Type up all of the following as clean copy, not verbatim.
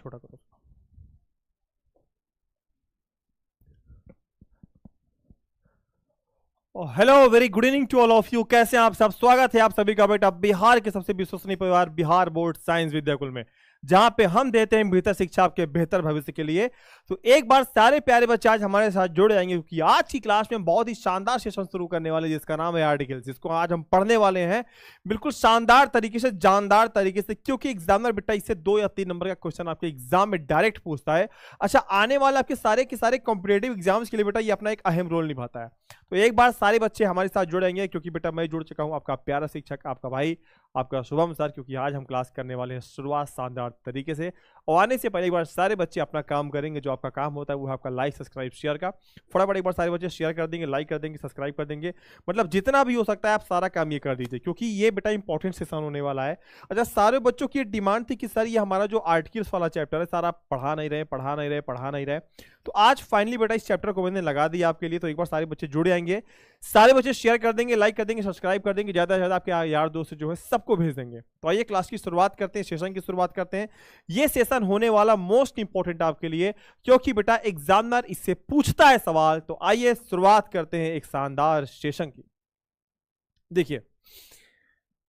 छोटा करो। Hello, very good evening to all of you. कैसे हैं आप सब? स्वागत है आप सभी का बेटा बिहार के सबसे विश्वसनीय परिवार बिहार बोर्ड साइंस विद्याकुल में, जहां पे हम देते हैं बेहतर शिक्षा आपके बेहतर भविष्य के लिए। तो एक बार सारे प्यारे बच्चे आज हमारे साथ जुड़ जाएंगे, क्योंकि आज की क्लास में बहुत ही शानदार सेशन शुरू करने वाले, जिसका नाम है आर्टिकल्स, जिसको आज हम पढ़ने वाले हैं बिल्कुल शानदार तरीके से, जानदार तरीके से, क्योंकि एग्जामिनर बेटा इससे 2 या 3 नंबर का क्वेश्चन आपके एग्जाम में डायरेक्ट पूछता है। अच्छा, आने वाले आपके सारे के सारे कॉम्पिटेटिव एग्जाम्स के लिए बेटा ये अपना एक अहम रोल निभाता है। तो एक बार सारे बच्चे हमारे साथ जुड़ेंगे, क्योंकि बेटा मैं जुड़ चुका हूं आपका प्यारा शिक्षक, आपका भाई, आपका शुभम सर, क्योंकि आज हम क्लास करने वाले हैं शुरुआत शानदार तरीके से। और आने से पहले एक बार सारे बच्चे अपना काम करेंगे, जो आपका काम होता है वो है आपका लाइक सब्सक्राइब शेयर का। फटाफट एक बार सारे बच्चे शेयर कर देंगे, लाइक कर देंगे, सब्सक्राइब कर देंगे, मतलब जितना भी हो सकता है आप सारा काम ये कर दीजिए, क्योंकि ये बेटा इंपॉर्टेंट सेशन होने वाला है। अच्छा, सारे बच्चों की डिमांड थी कि सर ये हमारा जो आर्टिकल्स वाला चैप्टर है सर आप पढ़ा नहीं रहे, तो आज फाइनली बेटा इस चैप्टर को मैंने लगा दिया आपके लिए। तो एक बार सारे बच्चे जुड़ जाएंगे, सारे बच्चे शेयर कर देंगे, लाइक कर देंगे, सब्सक्राइब कर देंगे, ज्यादा से ज्यादा आपके यार दोस्त जो है सबको भेज देंगे। तो आइए क्लास की शुरुआत करते हैं, सेशन की शुरुआत करते हैं। ये सेशन होने वाला मोस्ट इंपॉर्टेंट आपके लिए, क्योंकि बेटा एग्जामिनर इससे पूछता है सवाल। तो आइए शुरुआत करते हैं एक शानदार सेशन की। देखिए,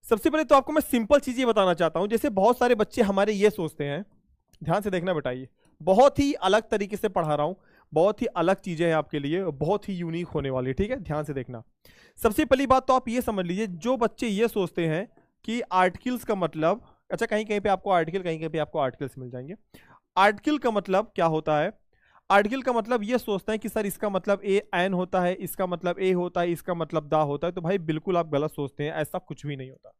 सबसे पहले तो आपको मैं सिंपल चीज ये बताना चाहता हूं। जैसे बहुत सारे बच्चे हमारे ये सोचते हैं, ध्यान से देखना बेटा, ये बहुत ही अलग तरीके से पढ़ा रहा हूं, बहुत ही अलग चीजें हैं आपके लिए, बहुत ही यूनिक होने वाली है, ठीक है? ध्यान से देखना। सबसे पहली बात तो आप ये समझ लीजिए, जो बच्चे ये सोचते हैं कि आर्टिकल्स का मतलब, अच्छा कहीं कहीं पे आपको आर्टिकल, कहीं कहीं पे आपको आर्टिकल्स मिल जाएंगे। आर्टिकल का मतलब क्या होता है? आर्टिकल का मतलब ये सोचते हैं कि सर इसका मतलब ए एन होता है, इसका मतलब ए होता है, इसका मतलब दा होता है। तो भाई बिल्कुल आप गलत सोचते हैं, ऐसा कुछ भी नहीं होता।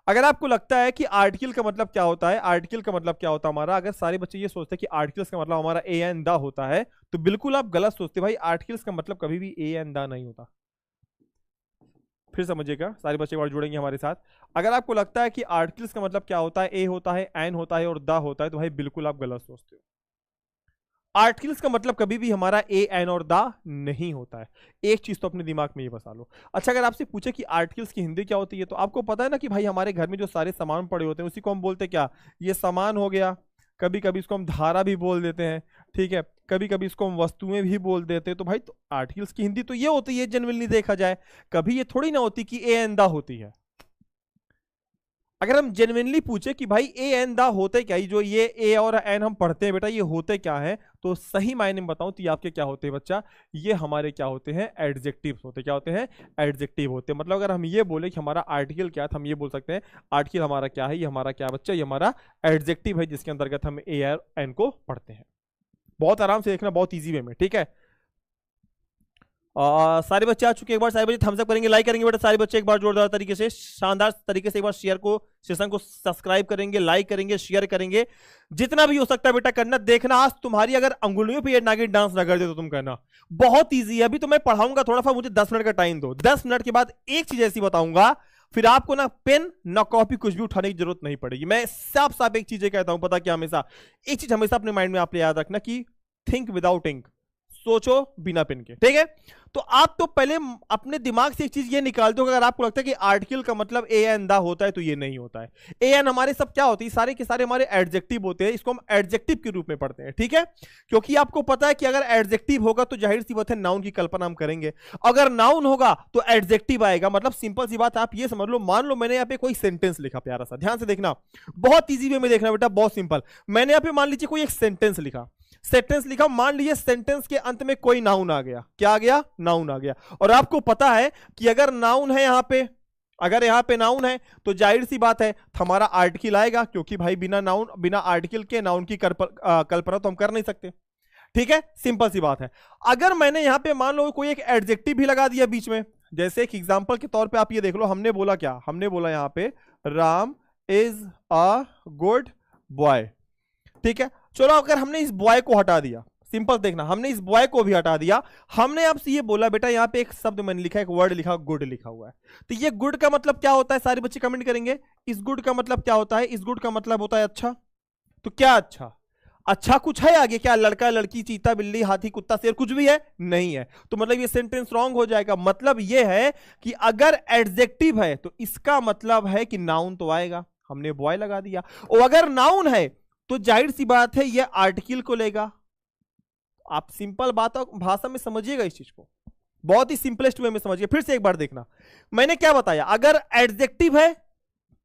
अगर आपको लगता है कि आर्टिकल का मतलब क्या होता है, आर्टिकल का मतलब क्या होता है हमारा, अगर सारे बच्चे ये सोचते हैं कि आर्टिकल्स का मतलब हमारा ए एन दा होता है, तो बिल्कुल आप गलत सोचते हैं। भाई आर्टिकल्स का मतलब कभी भी ए एन दा नहीं होता। फिर समझिएगा, सारे बच्चे एक बार जुड़ेंगे हमारे साथ। अगर आपको लगता है कि आर्टिकल्स का मतलब क्या होता है, ए होता है, एन होता है और दा होता है, तो भाई बिल्कुल आप गलत सोचते हो। आर्टिकल्स का मतलब कभी भी हमारा ए एन और दा नहीं होता है। एक चीज तो अपने दिमाग में ये बसा लो। अच्छा, अगर आपसे पूछे कि आर्टिकल्स की हिंदी क्या होती है, तो आपको पता है ना कि भाई हमारे घर में जो सारे सामान पड़े होते हैं उसी को हम बोलते क्या, ये सामान हो गया। कभी कभी इसको हम धारा भी बोल देते हैं, ठीक है? कभी कभी इसको हम वस्तुएं भी बोल देते हैं। तो भाई तो आर्टिकल्स की हिंदी तो ये होती है, जनरली देखा जाए। कभी ये थोड़ी ना होती कि ए एन दा होती है। अगर हम जेन्युइनली पूछे कि भाई ए एन दा होते क्या, जो ये ए और एन हम पढ़ते हैं बेटा, ये होते क्या है, तो सही मायने में बताऊं तो ये आपके क्या होते हैं बच्चा, ये हमारे क्या होते हैं, एडजेक्टिव्स होते हैं। क्या होते हैं? एडजेक्टिव होते हैं। मतलब अगर हम ये बोले कि हमारा आर्टिकल क्या है, तो हम ये बोल सकते हैं आर्टिकल हमारा क्या है, ये हमारा क्या बच्चा, ये हमारा एडजेक्टिव है, जिसके अंतर्गत हम ए और एन को पढ़ते हैं। बहुत आराम से देखना, बहुत ईजी वे में, ठीक है? सारे बच्चे आ चुके हैं। एक बार सारे बच्चे थम्स अप करेंगे, लाइक करेंगे बेटा, सारे बच्चे एक बार जोरदार तरीके से, शानदार तरीके से एक बार शेयर को, सेशन को सब्सक्राइब करेंगे, लाइक करेंगे, शेयर करेंगे, जितना भी हो सकता है बेटा करना। देखना आज तुम्हारी अगर अंगुलियों पे ये नागिन डांस ना कर दे तो तुम कहना। बहुत ईजी है। अभी तो मैं पढ़ाऊंगा थोड़ा सा, मुझे 10 मिनट का टाइम दो। 10 मिनट के बाद एक चीज ऐसी बताऊंगा, फिर आपको ना पेन ना कॉपी कुछ भी उठाने की जरूरत नहीं पड़ेगी। मैं साफ साफ एक चीज कहता हूं, पता क्या, हमेशा एक चीज हमेशा अपने माइंड में आप याद रखना कि थिंक विदाउट इंक, सोचो बिना पेन के, ठीक है? तो आप तो पहले अपने दिमाग से एक चीज ये निकाल दो, अगर आपको लगता है कि आर्टिकल का मतलब ए एन दा होता है, तो ये नहीं होता है। ए एन हमारे सब क्या होती है, सारे के सारे हमारे एडजेक्टिव होते हैं। इसको हम एडजेक्टिव के रूप में पढ़ते हैं, ठीक है? क्योंकि आपको पता है कि अगर एडजेक्टिव होगा तो जाहिर सी बात है नाउन की कल्पना हम करेंगे। अगर नाउन होगा तो एडजेक्टिव आएगा। मतलब सिंपल सी बात आप ये समझ लो, मान लो मैंने यहाँ पे कोई सेंटेंस लिखा प्यारा सा, ध्यान से देखना, बहुत ईजी वे में देखना बेटा, बहुत सिंपल। मैंने यहाँ पे मान लीजिए कोई एक सेंटेंस लिखा, मान लीजिए सेंटेंस के अंत में कोई नाउन आ गया। क्या आ गया? नाउन आ गया। और आपको पता है कि अगर नाउन है यहां पे, अगर यहां पे नाउन है तो जाहिर सी बात है हमारा आर्टिकल आएगा, क्योंकि भाई बिना नाउन, बिना आर्टिकल के नाउन की कल्पना तो हम कर नहीं सकते, ठीक है? सिंपल सी बात है। अगर मैंने यहां पे मान लो कोई एक एडजेक्टिव भी लगा दिया बीच में, जैसे एक एग्जांपल के तौर पे आप ये देख लो, हमने बोला क्या, हमने बोला यहां पे Ram is a good boy, ठीक है? चलो अगर हमने इस बॉय को हटा दिया, सिंपल देखना, हमने इस बॉय को भी हटा दिया, हमने आपसे ये बोला बेटा यहां पे एक शब्द मैंने लिखा है, एक वर्ड लिखा, गुड लिखा हुआ है, तो ये गुड का मतलब क्या होता है? सारे बच्चे कमेंट करेंगे, इस गुड का मतलब क्या होता है? इस गुड का मतलब होता है अच्छा। तो क्या अच्छा? अच्छा कुछ है आगे? क्या लड़का लड़की चीता बिल्ली हाथी कुत्ता शेर कुछ भी है? नहीं है। तो मतलब ये सेंटेंस रॉन्ग हो जाएगा। मतलब ये है कि अगर एडजेक्टिव है तो इसका मतलब है कि नाउन तो आएगा, हमने बॉय लगा दिया। और अगर नाउन है तो जाहिर सी बात है ये आर्टिकल को लेगा। आप सिंपल बात भाषा में समझिएगा इस चीज को, बहुत ही सिंपलेस्ट वे में समझिए। फिर से एक बार देखना, मैंने क्या बताया, अगर एडजेक्टिव है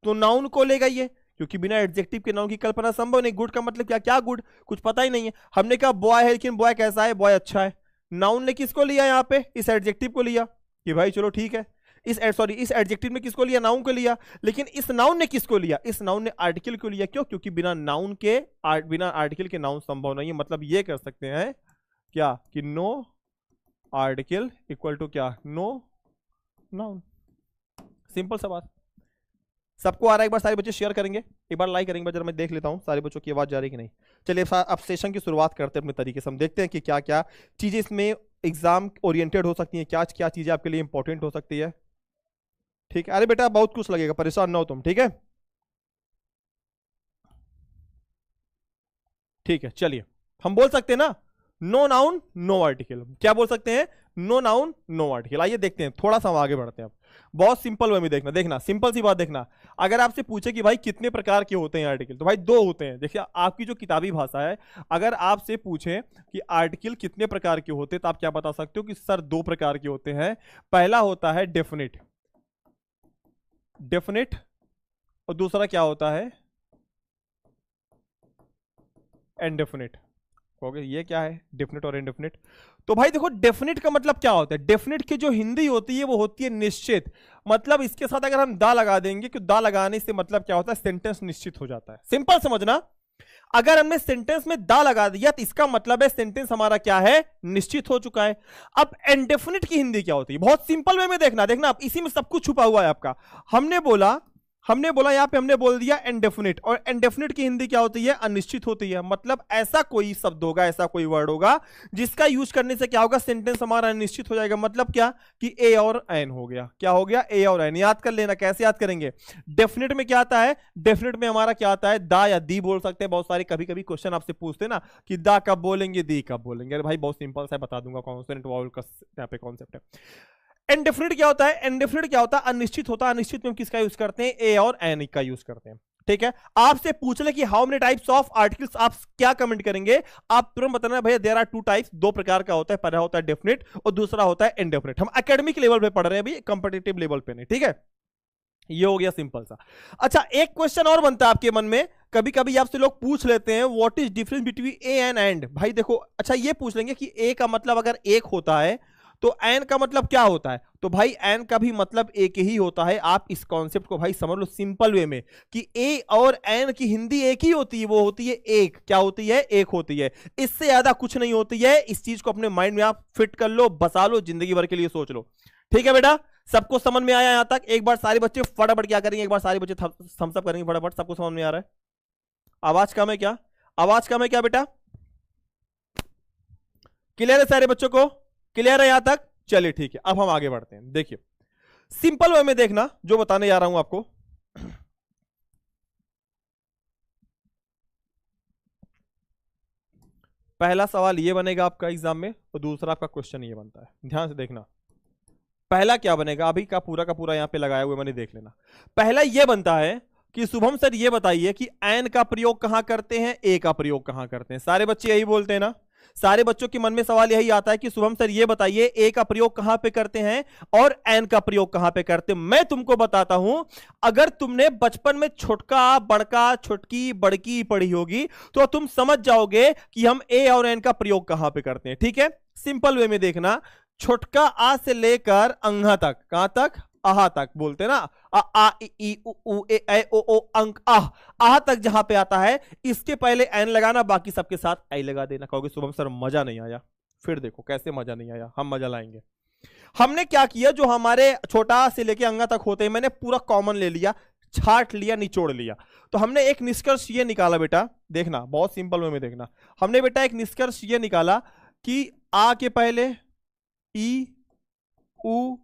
तो नाउन को लेगा ये, क्योंकि बिना एडजेक्टिव के नाउन की कल्पना संभव नहीं। गुड का मतलब क्या, क्या गुड, कुछ पता ही नहीं है। हमने कहा बॉय है, लेकिन बॉय कैसा है, बॉय अच्छा है। नाउन ने किसको लिया यहाँ पे, इस एडजेक्टिव को लिया कि भाई चलो ठीक है। इस एडजेक्टिव में किसको लिया, नाउन को लिया। लेकिन इस नाउन ने किसको लिया, इस नाउन ने आर्टिकल को लिया। क्यों, क्योंकि बिना नाउन के बिना आर्टिकल के नाउन संभव नहीं है। मतलब ये कर सकते हैं क्या कि नो आर्टिकल इक्वल टू क्या, नो नाउन। सिंपल सा बात। सबको आ रहा है, एक बार सारे बच्चे शेयर करेंगे, एक बार लाइक करेंगे, जरा मैं देख लेता हूं सारे बच्चों की आवाज जा रही कि नहीं। चलिए अब सेशन की शुरुआत करते हैं अपने तरीके से। हम देखते हैं कि क्या क्या चीजें इसमें एग्जाम ओरिएंटेड हो सकती हैं, क्या क्या चीजें आपके लिए इंपॉर्टेंट हो सकती है। ठीक है, अरे बेटा बहुत कुछ लगेगा, परेशान ना हो तुम, ठीक है। ठीक है, चलिए हम बोल सकते हैं ना, नो नाउन नो आर्टिकल। क्या बोल सकते हैं, नो नाउन नो आर्टिकल। आइए देखते हैं, थोड़ा सा हम आगे बढ़ते हैं। अब बहुत सिंपल वे में देखना, देखना सिंपल सी बात देखना। अगर आपसे पूछे कि भाई कितने प्रकार के होते हैं आर्टिकल, तो भाई दो होते हैं। देखिए आपकी जो किताबी भाषा है, अगर आपसे पूछे कि आर्टिकल कितने प्रकार के होते हैं, तो आप क्या बता सकते हो कि सर दो प्रकार के होते हैं। पहला होता है डेफिनिट, डेफिनिट, और दूसरा क्या होता है, इनडेफिनिट। कहोगे ये क्या है, डेफिनिट और इनडेफिनिट। तो भाई देखो डेफिनिट का मतलब क्या होता है, डेफिनिट की जो हिंदी होती है वो होती है निश्चित। मतलब इसके साथ अगर हम दा लगा देंगे, कि दा लगाने से मतलब क्या होता है, सेंटेंस निश्चित हो जाता है। सिंपल समझना, अगर हमने सेंटेंस में दा लगा दिया तो इसका मतलब है सेंटेंस हमारा क्या है, निश्चित हो चुका है। अब इनडेफिनिट की हिंदी क्या होती है, बहुत सिंपल वे में देखना, देखना आप इसी में सब कुछ छुपा हुआ है आपका। हमने बोला यहां पे हमने बोल दिया इनडेफिनिट, और इनडेफिनिट की हिंदी क्या होती है, अनिश्चित होती है। मतलब ऐसा कोई शब्द होगा, ऐसा कोई वर्ड होगा जिसका यूज करने से क्या होगा, सेंटेंस हमारा अनिश्चित हो जाएगा। मतलब क्या कि ए और एन हो गया, क्या हो गया, ए और एन। याद कर लेना, कैसे याद करेंगे, डेफिनेट में क्या आता है, डेफिनेट में हमारा क्या आता है, दा या दी बोल सकते हैं। बहुत सारे कभी कभी क्वेश्चन आपसे पूछते हैं ना कि दा कब बोलेंगे, दी कब बोलेंगे। अरे भाई बहुत सिंपल सा बता दूंगा, कॉन्सोनेंट वावल का यहाँ पे कॉन्सेप्ट है। इनडेफिनिट क्या होता है, इनडेफिनिट क्या होता है, अनिश्चित होता है। अनिश्चित में हम किसका यूज करते हैं, ए और एन का यूज करते हैं। ठीक है, आपसे पूछ ले कि how many types of articles, आप क्या कमेंट करेंगे, आप तुरंत बताना भैया देयर आर टू टाइप्स, दो प्रकार का होता है। पहला होता है डेफिनिट और दूसरा होता है इनडेफिनिट। हम एकेडमिक लेवल पे पढ़ रहे हैं अभी, कॉम्पिटिटिव लेवल पे नहीं। ठीक है, ये हो गया सिंपल सा। अच्छा एक क्वेश्चन और बनता है आपके मन में, कभी कभी आपसे लोग पूछ लेते हैं what is difference between A and and. भाई देखो, अच्छा ये पूछ लेंगे कि ए का मतलब अगर एक होता है तो एन का मतलब क्या होता है। तो भाई एन का भी मतलब एक ही होता है। आप इस कॉन्सेप्ट को भाई समझ लो सिंपल वे में कि ए और एन की हिंदी एक ही होती है, वो होती है एक। क्या होती है, एक होती है, इससे ज्यादा कुछ नहीं होती है। इस चीज को अपने माइंड में आप फिट कर लो, बसा लो, जिंदगी भर के लिए सोच लो। ठीक है बेटा, सबको समझ में आया यहां तक। एक बार सारे बच्चे फटाफट क्या करेंगे, एक बार सारे बच्चे थम्स अप करेंगे फटाफट। सबको समझ में आ रहा है, आवाज कम है क्या, आवाज कम है क्या बेटा, क्लियर है सारे बच्चों को, क्लियर है यहां तक। चलिए ठीक है, अब हम आगे बढ़ते हैं। देखिए सिंपल वे में देखना जो बताने जा रहा हूं आपको। पहला सवाल ये बनेगा आपका एग्जाम में, और दूसरा आपका क्वेश्चन ये बनता है। ध्यान से देखना, पहला क्या बनेगा, अभी का पूरा यहां पे लगाया हुआ मैंने, देख लेना। पहला ये बनता है कि शुभम सर ये बताइए कि एन का प्रयोग कहां करते हैं, ए का प्रयोग कहां करते हैं। सारे बच्चे यही बोलते हैं ना, सारे बच्चों के मन में सवाल यही आता है कि शुभम सर ये बताइए ए का प्रयोग कहां पे करते हैं और एन का प्रयोग कहां पे करते हैं। मैं तुमको बताता हूं, अगर तुमने बचपन में छोटका बड़का छोटकी बड़की पढ़ी होगी तो तुम समझ जाओगे कि हम ए और एन का प्रयोग कहां पे करते हैं। ठीक है, सिंपल वे में देखना, छोटका आ से लेकर अंहा तक, कहां तक, आहा तक बोलते हैं ना, आ इ ई उ ए ऐ ओ ओ अंक आह तक जहां पे आता है इसके पहले एन लगाना, बाकी सबके साथ आई लगा देना। कहोगे शुभम सर मजा नहीं आया, फिर देखो कैसे मजा नहीं आया, हम मजा लाएंगे। हमने क्या किया, जो हमारे छोटा से लेके अंगा तक होते हैं मैंने पूरा कॉमन ले लिया, छाट लिया, निचोड़ लिया। तो हमने एक निष्कर्ष ये निकाला बेटा, देखना बहुत सिंपल वे में देखना। हमने बेटा एक निष्कर्ष ये निकाला कि आ के पहले ई उ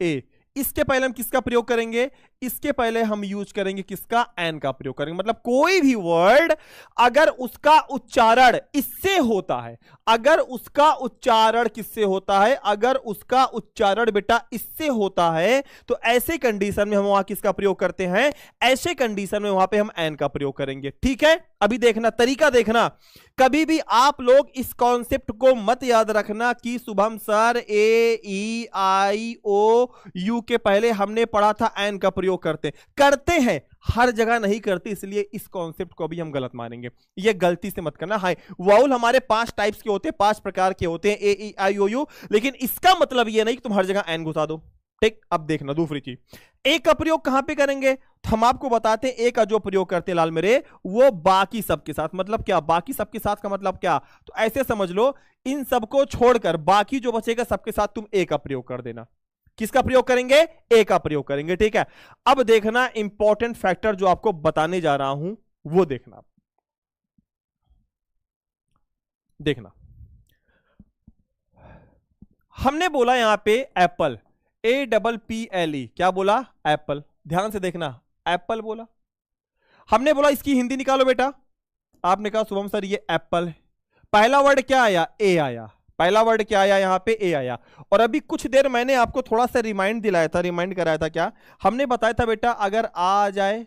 ए, इसके पहले हम किसका प्रयोग करेंगे, इसके पहले हम यूज करेंगे किसका, एन का प्रयोग करेंगे। मतलब कोई भी वर्ड अगर उसका उच्चारण इससे होता है, अगर उसका उच्चारण किससे होता है, अगर उसका उच्चारण बेटा इससे होता है, तो ऐसे कंडीशन में हम वहां किसका प्रयोग करते हैं, ऐसे कंडीशन में वहां पे हम एन का प्रयोग करेंगे। ठीक है, अभी देखना तरीका देखना, कभी भी आप लोग इस कॉन्सेप्ट को मत याद रखना कि Shubham sir A E I O U के पहले हमने पढ़ा था एन का प्रयोग करते हैं, हर जगह नहीं करते, इसलिए इस कॉन्सेप्ट को भी हम गलत मानेंगे, ये गलती से मत करना। हाय, वाउल हमारे 5 टाइप्स के होते हैं, 5 प्रकार के होते हैं, ए ई आई ओ यू, लेकिन इसका मतलब ये नहीं कि तुम हर जगह एन घुसा दो। ठीक, अब देखना दूसरी चीज, ए का प्रयोग कहां पे करेंगे, तो हम आपको बताते हैं ए का जो प्रयोग करते हैं लाल मेरे, वो बाकी सबके साथ। मतलब क्या, बाकी सबके साथ का मतलब क्या, तो ऐसे समझ लो इन सबको छोड़कर बाकी जो बचेगा सबके साथ तुम ए का प्रयोग कर देना। किसका प्रयोग करेंगे, ए का प्रयोग करेंगे। ठीक है, अब देखना इंपॉर्टेंट फैक्टर जो आपको बताने जा रहा हूं वो देखना, हमने बोला यहां पे एप्पल, APPLE, क्या बोला, एप्पल। ध्यान से देखना, एप्पल बोला, हमने बोला इसकी हिंदी निकालो बेटा, आपने कहा शुभम सर ये एप्पल है, पहला वर्ड क्या आया, ए आया, पहला वर्ड क्या आया, यहां पे ए आया। और अभी कुछ देर मैंने आपको थोड़ा सा रिमाइंड दिलाया था, रिमाइंड कराया था, क्या हमने बताया था बेटा, अगर आ जाए,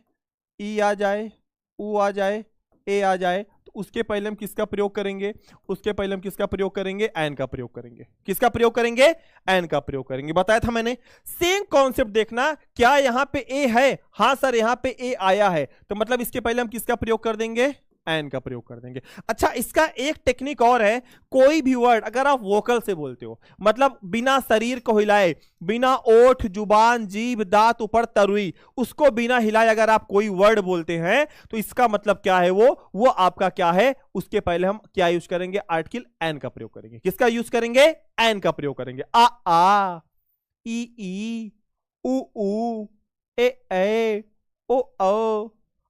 ई आ जाए, ऊ आ जाए, ए आ जाए, तो उसके पहले हम किसका प्रयोग करेंगे, उसके पहले हम किसका प्रयोग करेंगे, एन का प्रयोग करेंगे। किसका प्रयोग करेंगे, एन का प्रयोग करेंगे, बताया था मैंने। सेम कॉन्सेप्ट देखना, क्या यहां पे ए है, हां सर यहां पे ए आया है, तो मतलब इसके पहले हम किसका प्रयोग कर देंगे, एन का प्रयोग कर देंगे। अच्छा, इसका एक टेक्निक और है, कोई भी वर्ड अगर आप वोकल से बोलते हो, मतलब बिना शरीर को हिलाए, बिना ओठ जुबान जीभ दांत ऊपर तरुई, उसको बिना हिलाए अगर आप कोई वर्ड बोलते हैं, तो इसका मतलब क्या है, वो आपका क्या है, उसके पहले हम क्या यूज करेंगे, आर्टिकल एन का प्रयोग करेंगे। किसका यूज करेंगे, एन का प्रयोग करेंगे। आ ई ऊ ए ओ ओ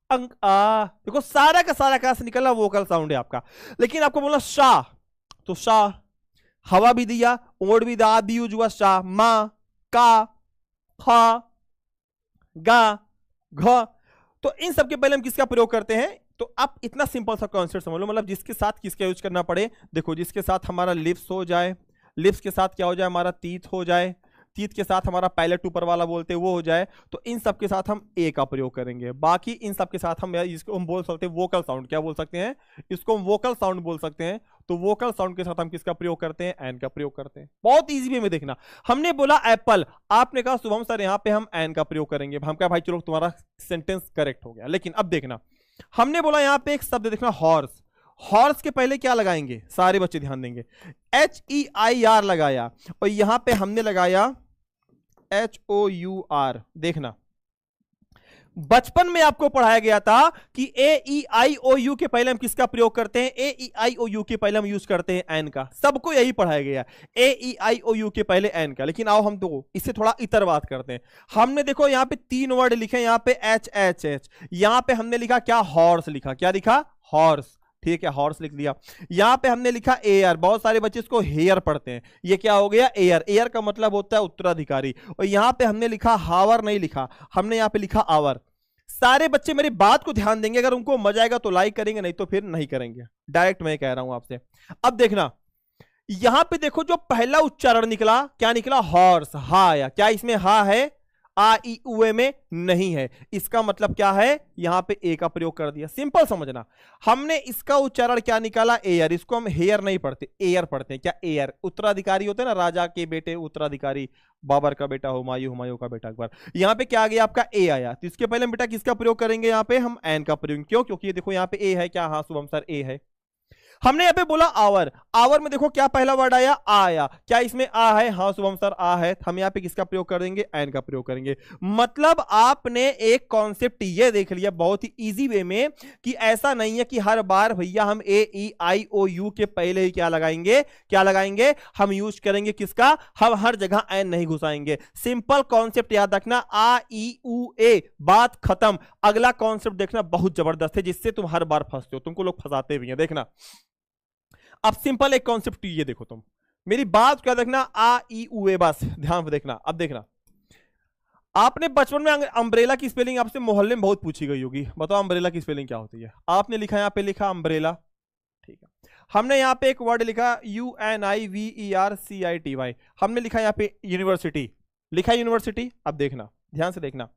अंक आ, देखो सारा का सारा कहां से निकला, वोकल साउंड है आपका। लेकिन आपको बोला शाह, तो शाह, हवा भी दिया, ओड भी दा भी यूज हुआ, शाह, मा, का, खा, गा, घ, तो इन सब के पहले हम किसका प्रयोग करते हैं। तो आप इतना सिंपल सा कॉन्सेप्ट समझ लो, मतलब जिसके साथ किसका यूज करना पड़े, देखो जिसके साथ हमारा लिप्स हो जाए, लिप्स के साथ क्या हो जाए, हमारा तीत हो जाए, तीत के साथ हमारा पैलेट ऊपर वाला बोलते हैं वो हो जाए, तो इन सब के साथ हम ए का प्रयोग करेंगे। बाकी इन सब के साथ हम इसको हम बोल सकते हैं वोकल साउंड, क्या बोल सकते हैं, इसको हम वोकल साउंड बोल सकते हैं। तो वोकल साउंड के साथ हम किसका प्रयोग करते हैं, एन का प्रयोग करते हैं। बहुत इजी वे में देखना, हमने बोला एप्पल, आपने कहा शुभम सर यहां पे हम एन का प्रयोग करेंगे, हम कहा भाई चलो तुम्हारा सेंटेंस करेक्ट हो गया। लेकिन अब देखना, हमने बोला यहां पे एक शब्द देखना, हॉर्स, हॉर्स के पहले क्या लगाएंगे, सारे बच्चे ध्यान देंगे, HEIR लगाया, और यहां पे हमने लगाया HOUR। देखना, बचपन में आपको पढ़ाया गया था कि AEIOU के पहले हम किसका प्रयोग करते हैं, AEIOU के पहले हम यूज करते हैं एन का, सबको यही पढ़ाया गया, AEIOU के पहले एन का। लेकिन आओ हम तो इससे थोड़ा इतर बात करते हैं। हमने देखो यहां पे 3 वर्ड लिखे, यहां पे HHH, यहां पे हमने लिखा क्या, हॉर्स लिखा, क्या लिखा, हॉर्स, ठीक है, हॉर्स लिख दिया। यहां पे हमने लिखा एयर, बहुत सारे बच्चे इसको हेयर पढ़ते हैं, ये क्या हो गया, एयर, एयर का मतलब होता है उत्तराधिकारी। और यहां पे हमने लिखा हावर नहीं लिखा, हमने यहां पे लिखा आवर। सारे बच्चे मेरी बात को ध्यान देंगे, अगर उनको मजा आएगा तो लाइक करेंगे, नहीं तो फिर नहीं करेंगे, डायरेक्ट मैं कह रहा हूं आपसे। अब देखना, यहां पे देखो जो पहला उच्चारण निकला, क्या निकला, हॉर्स, हा आया, क्या इसमें हा है, आ ई उ ए में नहीं है, इसका मतलब क्या है, यहां पे ए का प्रयोग कर दिया। सिंपल समझना, हमने इसका उच्चारण क्या निकाला, एयर, इसको हम हेयर नहीं पढ़ते, एयर पढ़ते हैं। क्या एयर, उत्तराधिकारी होते हैं ना, राजा के बेटे उत्तराधिकारी, बाबर का बेटा हुमायूं, हुमायूं का बेटा अकबर। यहां पे क्या आ गया आपका, ए आया, तो इसके पहले हम बेटा किसका प्रयोग करेंगे, यहां पे हम एन का प्रयोग। क्यों, क्योंकि ये देखो यहां पे ए है, क्या, हाँ शुभम सर ए है। हमने यहां पे बोला आवर, आवर में देखो क्या पहला वर्ड आया, आया, क्या इसमें आ है, हाँ शुभम सर आ है, हम यहां पे किसका प्रयोग करेंगे, एन का प्रयोग करेंगे। मतलब आपने एक कॉन्सेप्ट ये देख लिया बहुत ही इजी वे में, कि ऐसा नहीं है कि हर बार भैया हम AEIOU के पहले ही क्या लगाएंगे, क्या लगाएंगे, हम यूज करेंगे किसका, हम हर जगह एन नहीं घुसाएंगे। सिंपल कॉन्सेप्ट याद रखना, आ ई उ ए, बात खत्म। अगला कॉन्सेप्ट देखना बहुत जबरदस्त है, जिससे तुम हर बार फंसते हो, तुमको लोग फंसाते भी हैं। देखना, अब सिंपल एक कॉन्सेप्ट ये देखो, तुम मेरी बात क्या देखना, आ ई उ ए, बस ध्यान से देखना। अब देखना, आपने बचपन में अम्ब्रेला की स्पेलिंग आपसे मोहल्ले में बहुत पूछी गई होगी, बताओ अम्ब्रेला की स्पेलिंग क्या होती है। आपने लिखा, यहाँ पे लिखा अम्ब्रेला, ठीक है। हमने यहाँ पे एक वर्ड लिखा UNIVERCITY, हमने लिखा यहाँ पे यूनिवर्सिटी, लिखा यूनिवर्सिटी। अब देखना, ध्यान से देखना,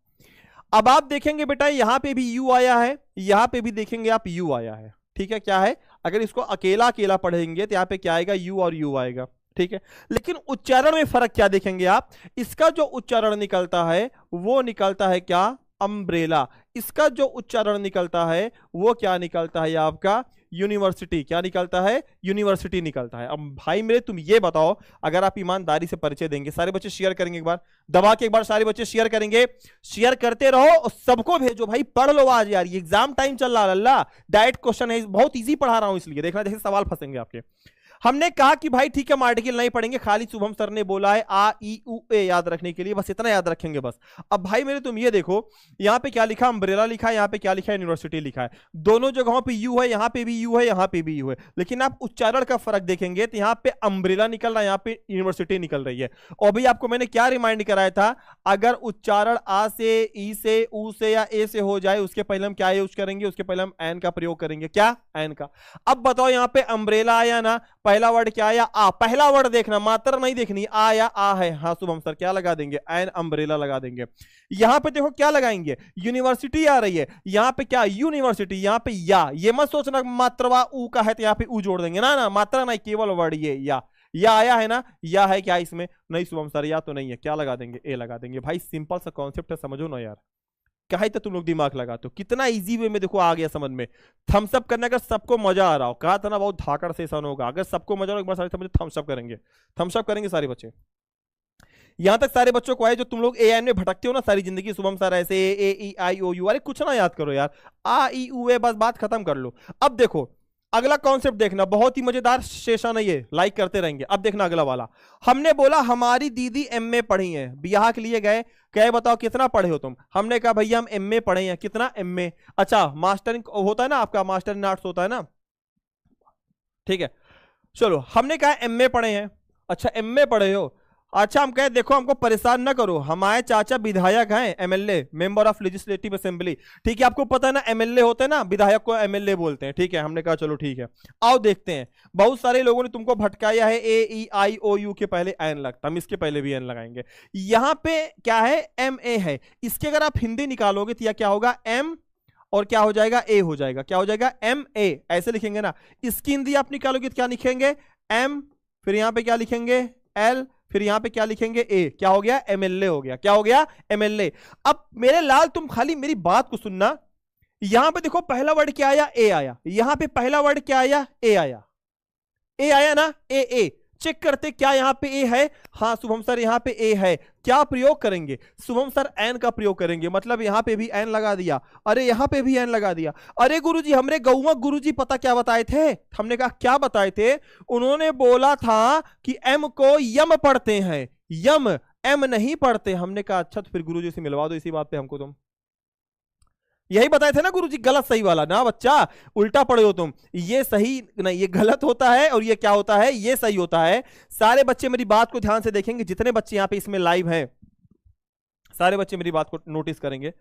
अब आप देखेंगे बेटा यहाँ पे भी यू आया है, यहाँ पे भी देखेंगे आप यू आया है, ठीक है। क्या है, अगर इसको अकेला अकेला पढ़ेंगे तो यहाँ पे क्या आएगा, यू और यू आएगा, ठीक है। लेकिन उच्चारण में फर्क क्या देखेंगे आप, इसका जो उच्चारण निकलता है वो निकलता है क्या, अम्ब्रेला। इसका जो उच्चारण निकलता है वो क्या निकलता है आपका, यूनिवर्सिटी। क्या निकलता है, यूनिवर्सिटी निकलता है। अब भाई मेरे तुम ये बताओ, अगर आप ईमानदारी से परिचय देंगे, सारे बच्चे शेयर करेंगे, एक बार दबा के एक बार सारे बच्चे शेयर करेंगे, शेयर करते रहो और सबको भेजो भाई, पढ़ लो आज यार, ये एग्जाम टाइम चल रहा है, अल्लाह डायरेक्ट क्वेश्चन है, बहुत इजी पढ़ा रहा हूं इसलिए देखना, जैसे सवाल फंसेंगे आपके। हमने कहा कि भाई ठीक है हम आर्टिकल नहीं पढ़ेंगे, खाली शुभम सर ने बोला है आ ई उ ए याद रखने के लिए, बस इतना याद रखेंगे बस। अब भाई मेरे तुम ये देखो, यहाँ पे क्या लिखा, अम्ब्रेला लिखा है, यहाँ पे क्या लिखा है, यूनिवर्सिटी लिखा है। दोनों जगहों पे यू है, यहाँ पे भी यू है, यहाँ पे भी यू है, लेकिन आप उच्चारण का फर्क देखेंगे तो यहाँ पे अम्ब्रेला निकल रहा है, यहाँ पे यूनिवर्सिटी निकल रही है। और भी आपको मैंने क्या रिमाइंड कराया था, अगर उच्चारण आ से, ई से, ऊ से या ए से हो जाए, उसके पहले हम क्या यूज करेंगे, उसके पहले हम एन का प्रयोग करेंगे, क्या, एन का। अब बताओ यहाँ पे अम्ब्रेला आया ना, पहला वर्ड क्या आया, आ। पहला वर्ड देखना, मात्रा नहीं देखनी, आ या आ है, हाँ शुभम सर क्या लगा देंगे, एन अम्ब्रेला लगा देंगे। यहां पे देखो क्या लगाएंगे, यूनिवर्सिटी आ रही है, यहां पे क्या, यूनिवर्सिटी, यहां पे या। ये मत सोचना मात्रा ऊ का है तो यहां पे ऊ जोड़ देंगे, ना ना, मात्रा नहीं, केवल वर्ड ये या आया है ना, या है क्या इसमें, नहीं शुभम सर या तो नहीं है, क्या लगा देंगे, ए लगा देंगे। भाई सिंपल सा कॉन्सेप्ट है, समझो ना यार, कहा तो तुम लोग दिमाग लगाते हो, कितना इजी वे में देखो आ गया समझ में। थम्स अप करना, अगर सबको मजा आ रहा हो, कहा था ना बहुत धाकड़ सेशन होगा, अगर सबको मजा आ रहा हो एक बार सारे समझो थम्स अप करेंगे, थम्स अप करेंगे सारे बच्चे। यहां तक सारे बच्चों को आए जो तुम लोग ए एन में भटकते हो ना सारी जिंदगी, शुभम सर ऐसे ए ई आई ओ यू, अरे कुछ ना याद करो यार, आ ई उ ए, बस बात खत्म कर लो। अब देखो अगला कॉन्सेप्ट देखना, बहुत ही मजेदार सेशन है ये, लाइक करते रहेंगे। अब देखना अगला वाला, हमने बोला हमारी दीदी एमए पढ़ी है, बियाह के लिए गए, कहे बताओ कितना पढ़े हो तुम, हमने कहा भैया हम एमए पढ़े हैं, कितना एमए, अच्छा मास्टर होता है ना आपका, मास्टर इन आर्ट्स होता है ना, ठीक है। चलो हमने कहा एमए पढ़े हैं, अच्छा एमए पढ़े हो, अच्छा हम कहे देखो हमको परेशान ना करो, हमारे चाचा विधायक हैं, MLA, member of legislative assembly, ठीक है। आपको पता है ना एमएलए होते हैं ना, विधायक को एमएलए बोलते हैं, ठीक है। हमने कहा चलो ठीक है, आओ देखते हैं। बहुत सारे लोगों ने तुमको भटकाया है, ए ई आई ओ यू के पहले एन लगता, हम इसके पहले भी एन लगाएंगे। यहां पे क्या है, एम ए है, इसके अगर आप हिंदी निकालोगे तो यह क्या होगा, एम और क्या हो जाएगा, ए हो जाएगा, क्या हो जाएगा, एम ए, ऐसे लिखेंगे ना। इसकी हिंदी आप निकालोगे तो क्या लिखेंगे, एम, फिर यहां पे क्या लिखेंगे, एल, फिर यहां पे क्या लिखेंगे, ए, क्या हो गया, एमएलए हो गया, क्या हो गया, एमएलए। अब मेरे लाल तुम खाली मेरी बात को सुनना, यहां पे देखो पहला वर्ड क्या आया, ए आया, यहां पे पहला वर्ड क्या आया, ए आया, ए आया ना, ए चेक करते क्या यहां पे ए है, हाँ शुभम सर यहां पे ए है, क्या प्रयोग करेंगे, शुभम सर एन का प्रयोग करेंगे, मतलब यहां पे भी एन लगा दिया, अरे यहां पे भी एन लगा दिया। अरे गुरुजी हमरे गौवा गुरुजी पता क्या बताए थे, हमने कहा क्या बताए थे, उन्होंने बोला था कि एम को यम पढ़ते हैं, यम एम नहीं पढ़ते। हमने कहा अच्छा तो फिर गुरुजी से मिलवा दो इसी बात पे हमको, तुम यही बताए थे ना गुरुजी, गलत सही वाला ना बच्चा, उल्टा पढ़े हो तुम, ये सही नहीं, ये गलत होता है और ये क्या होता है, ये सही होता है। सारे बच्चे मेरी बात को ध्यान से देखेंगे, जितने बच्चे यहां पे इसमें लाइव हैं सारे बच्चे मेरी बात को नोटिस करेंगे।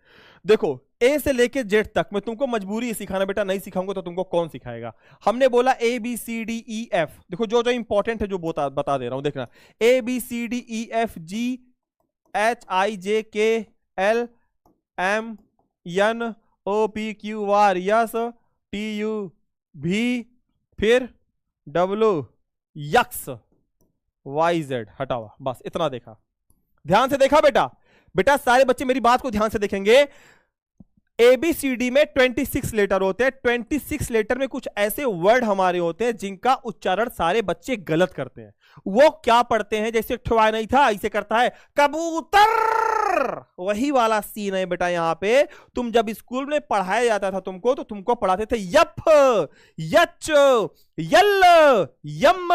देखो ए से लेके जेड तक मैं तुमको मजबूरी सिखाना, बेटा नहीं सिखाऊंगा तो तुमको कौन सिखाएगा। हमने बोला A B C D E F, देखो जो जो इंपॉर्टेंट है जो बता दे रहा हूं, देखना A B C D E F G H I J K L M N O P Q R S T U भी, फिर डब्ल्यू यक्स वाई जेड, हटावा, बस इतना देखा, ध्यान से देखा बेटा। बेटा सारे बच्चे मेरी बात को ध्यान से देखेंगे, एबीसीडी में 26 लेटर होते हैं, 26 लेटर में कुछ ऐसे वर्ड हमारे होते हैं जिनका उच्चारण सारे बच्चे गलत करते हैं। वो क्या पढ़ते हैं, जैसे ठुआ नहीं था ऐसे करता है कबूतर, वही वाला सीन है बेटा। यहां पे तुम जब स्कूल में पढ़ाया जाता था तुमको, तो तुमको पढ़ाते थे यप यच यल यम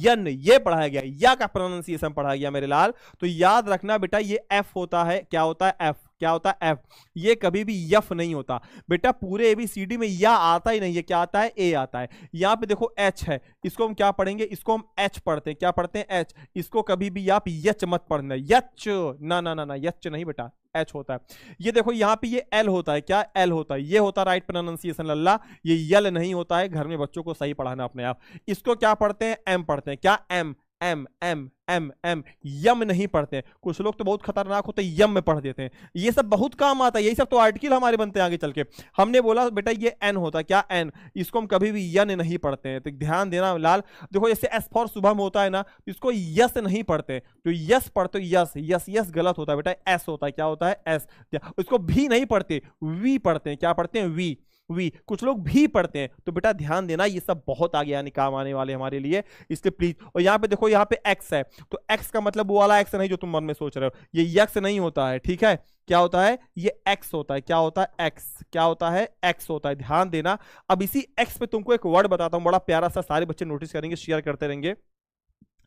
यन, ये पढ़ाया गया, या का प्रोनाउंसिएशन पढ़ाया गया मेरे लाल। तो याद रखना बेटा ये एफ होता है, क्या होता है, एफ। क्या होता है? एफ। ये कभी भी यफ नहीं होता बेटा, पूरे एबीसीडी में या आता ही नहीं है, क्या आता है? ए आता है। यहाँ पे देखो एच है, इसको हम क्या पढ़ेंगे? इसको हम एच पढ़ते हैं, क्या पढ़ते हैं? एच। इसको कभी भी आप यच मत पढ़ना, यच ना ना ना ना, यच नहीं बेटा, एच होता है। ये देखो यहाँ पे ये एल होता है, क्या? एल होता है, ये होता है राइट प्रोनाउंसिएशन लल्ला, ये यल नहीं होता है। घर में बच्चों को सही पढ़ाना अपने आप। इसको क्या पढ़ते हैं? एम पढ़ते हैं, क्या? M M M M M, यम नहीं पढ़ते हैं। कुछ लोग तो बहुत खतरनाक होते हैं, यम में पढ़ देते हैं। ये सब बहुत काम आता है, यही सब तो आर्टिकल हमारे बनते हैं आगे चल के। हमने बोला बेटा ये एन होता है, क्या? एन। इसको हम कभी भी यन नहीं पढ़ते हैं, तो ध्यान देना लाल। देखो जैसे एस फॉर शुभम होता है ना, इसको यस नहीं पढ़ते, तो यस पढ़ते यस, यस यस गलत होता है बेटा, एस होता है, क्या होता है? एस। इसको भी नहीं पढ़ते, वी पढ़ते हैं, क्या पढ़ते हैं? वी वी। कुछ लोग भी पढ़ते हैं, तो बेटा ध्यान देना, ये सब बहुत आगे यानी काम आने वाले हमारे लिए, इसलिए प्लीज। और यहाँ पे देखो, यहाँ पे एक्स है, तो एक्स का मतलब वो वाला एक्स नहीं जो तुम मन में सोच रहे हो, ये यक्स नहीं होता है, ठीक है? क्या होता है? ये एक्स होता है, क्या होता है? एक्स। क्या होता है? एक्स होता है, ध्यान देना। अब इसी एक्स पे तुमको एक वर्ड बताता हूं, बड़ा प्यारा सा, सारे बच्चे नोटिस करेंगे, शेयर करते रहेंगे,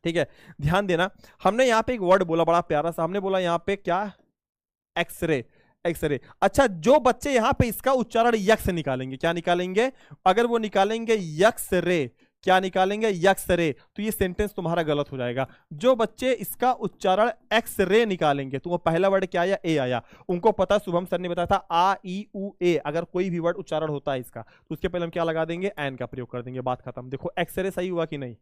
ठीक है? ध्यान देना, हमने यहाँ पे एक वर्ड बोला बड़ा प्यारा सा, हमने बोला यहाँ पे क्या? एक्सरे। एक्सरे। अच्छा, जो बच्चे यहां पे इसका उच्चारण यक्स निकालेंगे, क्या निकालेंगे? अगर वो निकालेंगे यक्स रे, क्या निकालेंगे? यक्स रे, तो ये सेंटेंस तुम्हारा गलत हो जाएगा। जो बच्चे इसका उच्चारण एक्स रे निकालेंगे, तो वो पहला वर्ड क्या आया? ए आया। उनको पता, शुभम सर ने बताया था आ ई उ ए, अगर कोई भी वर्ड उच्चारण होता है इसका, तो उसके पहले हम क्या लगा देंगे? एन का प्रयोग कर देंगे, बात खत्म। देखो एक्स रे सही हुआ कि नहीं?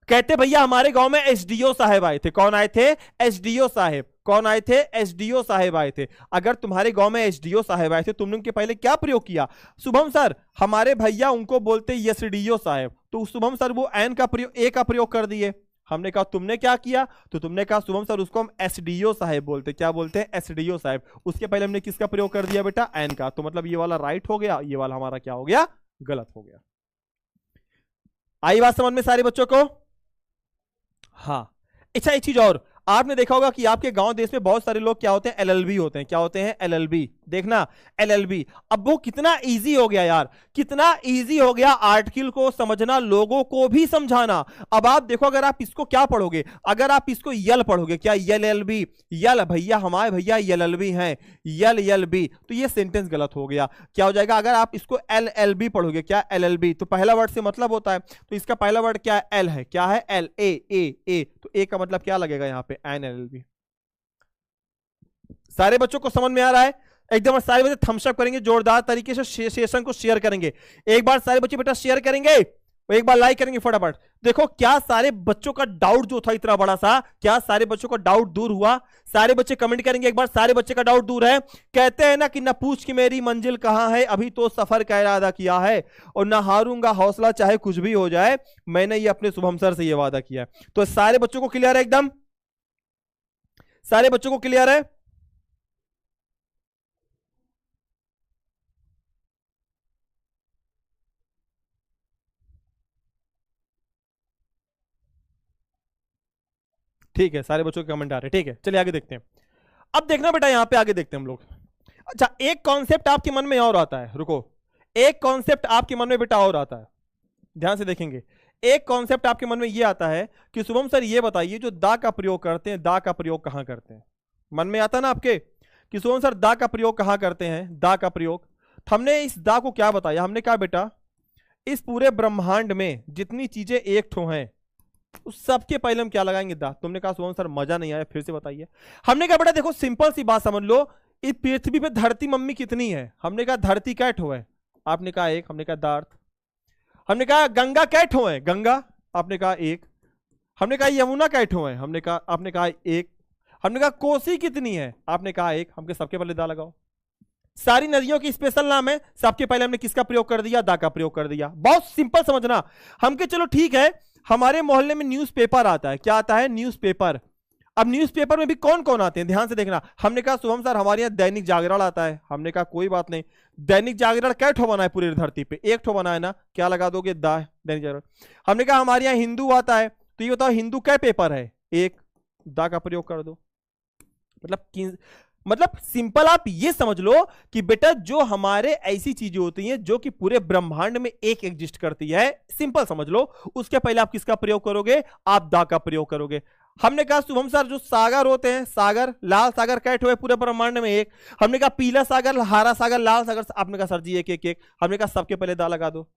कहते भैया हमारे गांव में एसडीओ साहब आए थे। कौन आए थे? एसडीओ साहब। कौन आए थे? एसडीओ साहब आए थे। अगर तुम्हारे गांव में एसडीओ साहब आए थे, तुमने उनके पहले क्या प्रयोग किया? शुभम सर हमारे भैया उनको बोलते एसडीओ साहब, तो शुभम सर वो एन का प्रयोग, ए का प्रयोग कर दिए। हमने कहा तुमने क्या किया? तो तुमने कहा शुभम सर उसको हम एसडीओ साहब बोलते। क्या बोलते हैं? एसडीओ साहब। उसके पहले हमने किसका प्रयोग कर दिया बेटा? एन का। तो मतलब ये वाला राइट हो गया, ये वाला हमारा क्या हो गया? गलत हो गया। आई बात समझ में सारे बच्चों को? हाँ। अच्छा एक चीज और, आपने देखा होगा कि आपके गांव देश में बहुत सारे लोग क्या होते हैं? एलएलबी होते हैं। क्या होते हैं? एलएलबी। देखना एलएलबी, अब वो कितना इजी हो गया यार, कितना इजी हो गया आर्टिकल को समझना, लोगों को भी समझाना। अब आप देखो, अगर आप इसको क्या पढ़ोगे? अगर आप इसको यल पढ़ोगे, क्या? यल एल बी, यल भैया हमारे भैया यल एल बी हैं, यल यल बी, तो ये सेंटेंस गलत हो गया। क्या हो जाएगा? अगर आप इसको एल एल बी पढ़ोगे, क्या? एल एल बी, तो पहला वर्ड से मतलब होता है, तो इसका पहला वर्ड क्या है? एल है। क्या है? एल। ए ए ए, तो ए का मतलब क्या लगेगा यहाँ पे? N L B. सारे बच्चों को समझ में आ रहा है? एकदम सारे बच्चे थम्स अप करेंगे, जोरदार तरीके से सेशन को शेयर करेंगे। एक बार सारे बच्चे बेटा शेयर करेंगे, एक बार लाइक करेंगे फटाफट। देखो क्या सारे बच्चों का डाउट जो था इतना बड़ा सा, क्या सारे बच्चों का डाउट दूर हुआ? सारे बच्चे कमेंट करेंगे एक बार, सारे बच्चे का डाउट दूर है। कहते हैं ना कि न पूछ कि मेरी मंजिल कहां है, अभी तो सफर का इरादा किया है, और ना हारूंगा हौसला चाहे कुछ भी हो जाए, मैंने ये अपने शुभम सर से ये वादा किया है। तो सारे बच्चों को क्लियर है? एकदम सारे बच्चों को क्लियर है? ठीक है, सारे बच्चों के कमेंट आ रहे हैं, ठीक है। चलिए आगे देखते हैं। अब देखना बेटा, यहां पे आगे देखते हैं हम लोग। अच्छा, एक कॉन्सेप्ट आपके मन में और आता है, रुको, एक कॉन्सेप्ट आपके मन में बेटा और आता है, ध्यान से देखेंगे। एक कॉन्सेप्ट आपके मन में यह आता है कि शुभम सर ये बताइए, जो दा का प्रयोग करते हैं, दा का प्रयोग कहां करते हैं? मन में आता ना आपके कि शुभम सर दा का प्रयोग कहां करते हैं? दा का प्रयोग, हमने इस दा को क्या बताया? हमने कहा बेटा इस पूरे ब्रह्मांड में जितनी चीजें एक ठो हैं, उस सबके पहले हम क्या लगाएंगे? दा। तुमने कहा शुभम सर मजा नहीं आया, फिर से बताइए। हमने कहा बेटा देखो सिंपल सी बात समझ लो, इस पृथ्वी पे धरती मम्मी कितनी है? हमने कहा धरती कै ठो है? आपने कहा एक। हमने कहा दार्थ। हमने कहा गंगा कै ठो है? गंगा। आपने कहा एक। हमने कहा यमुना कै ठो है? हमने कहा, आपने कहा एक। हमने कहा कोसी कितनी है? आपने कहा एक। हमके सबके पहले दा लगाओ। सारी नदियों की स्पेशल नाम है, सबके पहले हमने किसका प्रयोग कर दिया? दा का प्रयोग कर दिया। बहुत सिंपल समझना। हमके चलो ठीक है, हमारे मोहल्ले में न्यूज़पेपर आता है। क्या आता है? न्यूज़पेपर। अब न्यूज़पेपर में भी कौन कौन आते हैं, ध्यान से देखना। हमने कहा शुभम सर हमारे यहाँ दैनिक जागरण आता है। हमने कहा कोई बात नहीं, दैनिक जागरण कै ठो बना है पूरी धरती पे? एक ठो बना है ना, क्या लगा दोगे? दा, दैनिक जागरण। हमने कहा हमारे यहाँ हिंदू आता है, तो ये बताओ हिंदू कै पेपर है? एक। दा का प्रयोग कर दो। मतलब सिंपल आप ये समझ लो कि बेटा जो हमारे ऐसी चीजें होती हैं जो कि पूरे ब्रह्मांड में एक एग्जिस्ट करती है, सिंपल समझ लो, उसके पहले आप किसका प्रयोग करोगे? आप दा का प्रयोग करोगे। हमने कहा शुभम सर जो सागर होते हैं, सागर लाल सागर कैट हुए पूरे ब्रह्मांड में एक, हमने कहा पीला सागर, हरा सागर, लाल सागर, आपने कहा सर जी एक एक एक, हमने कहा सबके पहले दा लगा दो।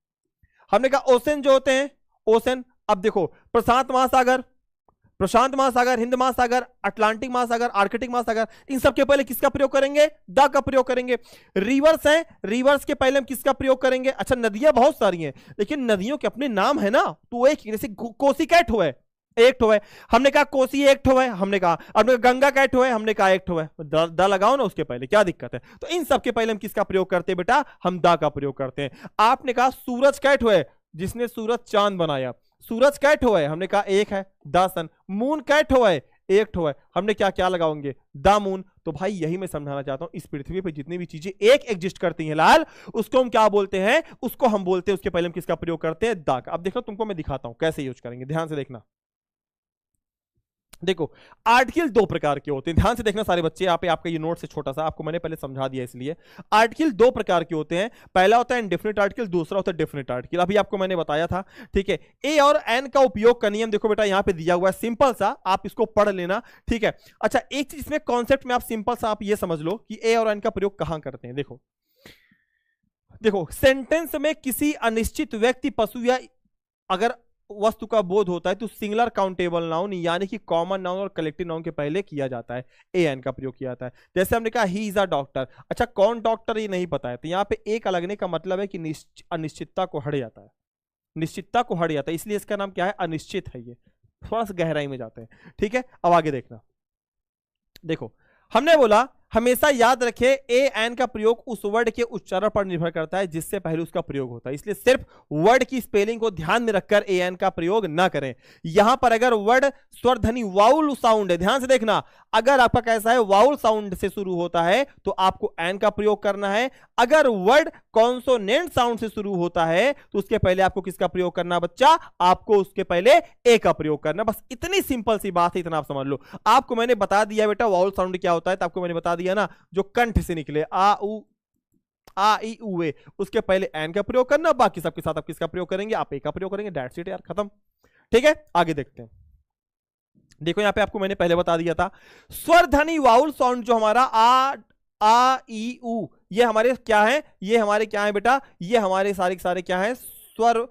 हमने कहा ओशन जो होते हैं, ओशन, अब देखो प्रशांत महासागर, प्रशांत महासागर, हिंद महासागर, अटलांटिक महासागर, आर्कटिक महासागर, इन सब के पहले किसका प्रयोग करेंगे? द का प्रयोग करेंगे। रिवर्स हैं, रिवर्स के पहले हम किसका प्रयोग करेंगे? अच्छा नदियां बहुत सारी हैं लेकिन नदियों के अपने नाम है ना, तो एक जैसे कोसी कैट हुआ है, एक ठो है, हमने कहा कोसी एक ठो है, हमने कहा गंगा कैट हुआ है, हमने कहा एक ठो है, द लगाओ ना उसके पहले, क्या दिक्कत है? तो इन सब के पहले हम किसका प्रयोग करते हैं बेटा? हम द का प्रयोग करते हैं। आपने कहा सूरज कैट हुआ है, जिसने सूरज चांद बनाया, सूरज कैट हुआ है, हमने कहा एक है द सन। मून कैट हुआ है, एक ठो है, हमने क्या क्या लगाओगे? The moon. तो भाई यही मैं समझाना चाहता हूं, इस पृथ्वी पे जितनी भी चीजें एक एग्जिस्ट करती हैं लाल, उसको हम क्या बोलते हैं? उसको हम बोलते हैं, उसके पहले हम किसका प्रयोग करते हैं? द का। अब देखो तुमको मैं दिखाता हूं कैसे यूज करेंगे, ध्यान से देखना। देखो आर्टिकल दो प्रकार के होते हैं, ध्यान से देखना सारे बच्चे, यहाँ पे आपका ये नोट से छोटा सा, आपको मैंने पहले समझा दिया इसलिए। आर्टिकल दो प्रकार के होते हैं, पहला होता है इंडेफिनिट आर्टिकल, दूसरा होता है डेफिनिट आर्टिकल। अभी आपको मैंने बताया था, ठीक है। ए और एन का उपयोग का नियम देखो बेटा यहाँ पे दिया हुआ है, सिंपल सा, आप इसको पढ़ लेना, ठीक है। अच्छा एक चीज इसमें कॉन्सेप्ट में आप सिंपल सा आप ये समझ लो कि ए और एन का प्रयोग कहां करते हैं। देखो देखो सेंटेंस में किसी अनिश्चित व्यक्ति, पशु या अगर वस्तु का बोध होता है तो सिंगुलर काउंटेबल नाउन यानी कि कॉमन नाउन और कलेक्टिव नाउन के पहले किया जाता है, ए एन का प्रयोग किया जाता है। जैसे हमने कहा ही इज अ डॉक्टर, अच्छा कौन डॉक्टर ये नहीं पता है, तो यहाँ पे एक लगने का मतलब है कि अनिश्चितता को हट जाता है, निश्चितता को हट जाता है, इसलिए इसका नाम क्या है? अनिश्चित है। ये थोड़ा सा गहराई में जाते हैं, ठीक है। अब आगे देखना, देखो हमने बोला हमेशा याद रखें ए एन का प्रयोग उस वर्ड के उच्चारण पर निर्भर करता है जिससे पहले उसका प्रयोग होता है, इसलिए सिर्फ वर्ड की स्पेलिंग को ध्यान में रखकर ए एन का प्रयोग ना करें। यहां पर अगर वर्ड स्वर ध्वनि वाउल साउंड है, ध्यान से देखना, अगर आपका कैसा है वाउल साउंड से शुरू होता है तो आपको एन का प्रयोग करना है। अगर वर्ड कॉन्सोनेंट साउंड से शुरू होता है तो उसके पहले आपको किसका प्रयोग करना बच्चा? आपको उसके पहले ए का प्रयोग करना। बस इतनी सिंपल सी बात है, इतना आप समझ लो। आपको मैंने बता दिया बेटा वाउल साउंड क्या होता है, तो आपको मैंने बता दिया ना, जो कंठ से निकले आ उ आ ई उ ए, उसके पहले एन का प्रयोग करना, बाकी सबके साथ आप किसका प्रयोग करेंगे? आप ए का प्रयोग करेंगे, दैट्स इट यार, खत्म, ठीक है। आगे देखते हैं, देखो यहां पे आपको मैंने पहले बता दिया था, स्वर ध्वनि वाउल साउंड जो हमारा आ ई उ, ये हमारे क्या है? ये हमारे क्या है बेटा? ये हमारे सारे के सारे क्या है? स्वर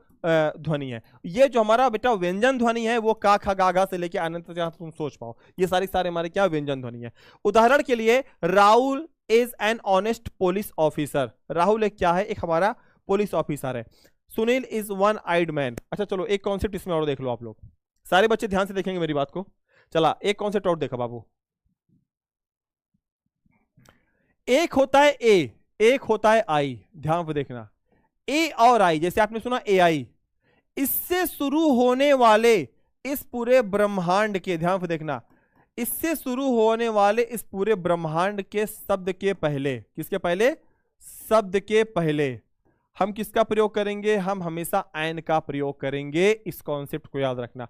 ध्वनि है। ये जो हमारा बेटा व्यंजन ध्वनि है वो का खा गा गा से लेके अनंत तक जहां तुम सोच पाओ, ये सारे सारे हमारे क्या व्यंजन ध्वनि है। उदाहरण के लिए Rahul is an honest police officer, Rahul एक क्या है? एक हमारा पुलिस ऑफिसर है। Sunil is one eyed man. अच्छा चलो एक कॉन्सेप्ट इसमें और देख लो आप लोग, सारे बच्चे ध्यान से देखेंगे मेरी बात को। चला एक कॉन्सेप्ट और देखा बाबू, एक होता है ए, एक होता है आई, ध्यान से देखना, ए और आई, जैसे आपने सुना ए आई, इससे शुरू होने वाले इस पूरे ब्रह्मांड के, ध्यान से देखना, इससे शुरू होने वाले इस पूरे ब्रह्मांड के शब्द के पहले, किसके पहले? शब्द के पहले हम किसका प्रयोग करेंगे? हम हमेशा एन का प्रयोग करेंगे। इस कॉन्सेप्ट को याद रखना।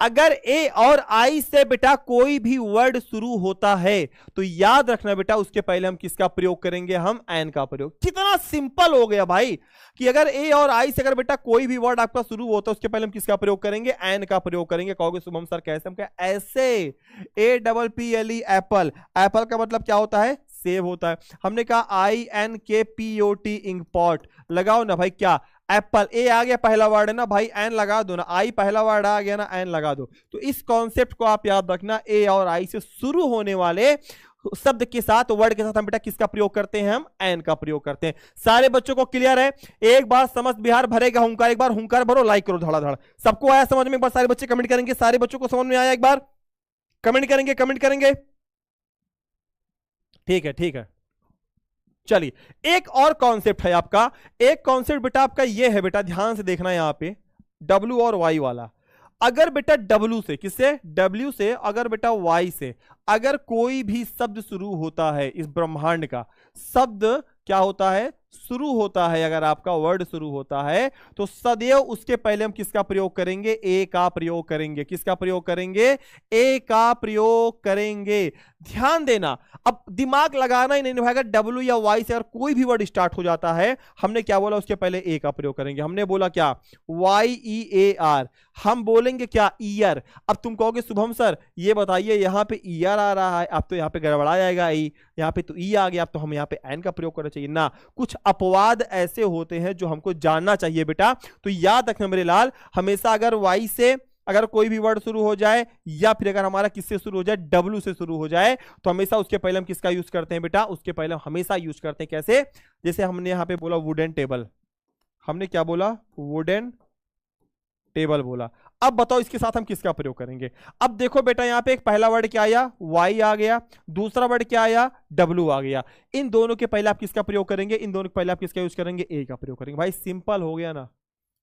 अगर ए और आई से बेटा कोई भी वर्ड शुरू होता है तो याद रखना बेटा उसके पहले हम किसका प्रयोग करेंगे? हम एन का प्रयोग। कितना सिंपल हो गया भाई कि अगर ए और आई से अगर बेटा कोई भी वर्ड आपका शुरू होता है उसके पहले हम किसका प्रयोग करेंगे? एन का प्रयोग करेंगे। कहोगे शुभम सर कैसे? हम क्या ऐसे, APPLE एप्पल, एप्पल का मतलब क्या होता है? सेव होता है। हमने कहा INKPOT इंकपॉट, लगाओ ना भाई क्या एप्पल, ए आ गया पहला वर्ड है ना भाई, एन लगा दो ना, आई पहला वर्ड आ गया ना, एन लगा दो। तो इस कॉन्सेप्ट को आप याद रखना, ए और आई से शुरू होने वाले शब्द के साथ, वर्ड के साथ हम बेटा किसका प्रयोग करते हैं? हम एन का प्रयोग करते हैं। सारे बच्चों को क्लियर है? एक बार समस्त बिहार भरेगा हुंकार, एक बार हुंकार भरो, लाइक करो धड़ाधड़। सबको आया समझ में? एक बार सारे बच्चे कमेंट करेंगे, सारे बच्चों को समझ में आया? एक बार कमेंट करेंगे, कमेंट करेंगे। ठीक है, ठीक है। चलिए एक और कॉन्सेप्ट है आपका, एक कॉन्सेप्ट बेटा आपका ये है, बेटा ध्यान से देखना यहां पे, W और Y वाला। अगर बेटा W से, किससे? W से, अगर बेटा Y से अगर कोई भी शब्द शुरू होता है, इस ब्रह्मांड का शब्द क्या होता है? शुरू होता है, अगर आपका वर्ड शुरू होता है तो सदैव उसके पहले हम किसका प्रयोग करेंगे? ए का प्रयोग करेंगे। किसका प्रयोग करेंगे? ए का प्रयोग करेंगे। ध्यान देना, अब दिमाग लगाना ही नहीं भाई, डब्ल्यू या वाई से अगर कोई भी वर्ड स्टार्ट हो जाता है, हमने क्या बोला? उसके पहले ए का प्रयोग करेंगे। हमने बोला क्या? YEAR। हम बोलेंगे क्या? ईयर। अब तुम कहोगे शुभम सर ये बताइए, यहां पे ईयर आ रहा है, अब तो यहां पे गड़बड़ा जाएगा, ई यहां पे तो ई आ गया, अब तो हम यहां पे एन का प्रयोग करना चाहिए ना। कुछ अपवाद ऐसे होते हैं जो हमको जानना चाहिए बेटा। तो याद रखना मेरे लाल, हमेशा अगर वाई से अगर कोई भी वर्ड शुरू हो जाए, या फिर अगर हमारा किससे शुरू हो जाए? डब्ल्यू से शुरू हो जाए, तो हमेशा उसके पहले हम किसका यूज करते हैं बेटा? उसके पहले हम हमेशा यूज करते हैं कैसे? जैसे हमने यहां पे बोला वुडन टेबल, हमने क्या बोला? वुडन टेबल बोला। अब बताओ इसके साथ हम किसका प्रयोग करेंगे? अब देखो बेटा, यहां पे एक पहला वर्ड क्या आया? वाई आ गया, दूसरा वर्ड क्या आया? डब्ल्यू आ गया। इन दोनों के पहले आप किसका प्रयोग करेंगे? इन दोनों के पहले आप किसका यूज करेंगे? ए का प्रयोग करेंगे। भाई सिंपल हो गया ना?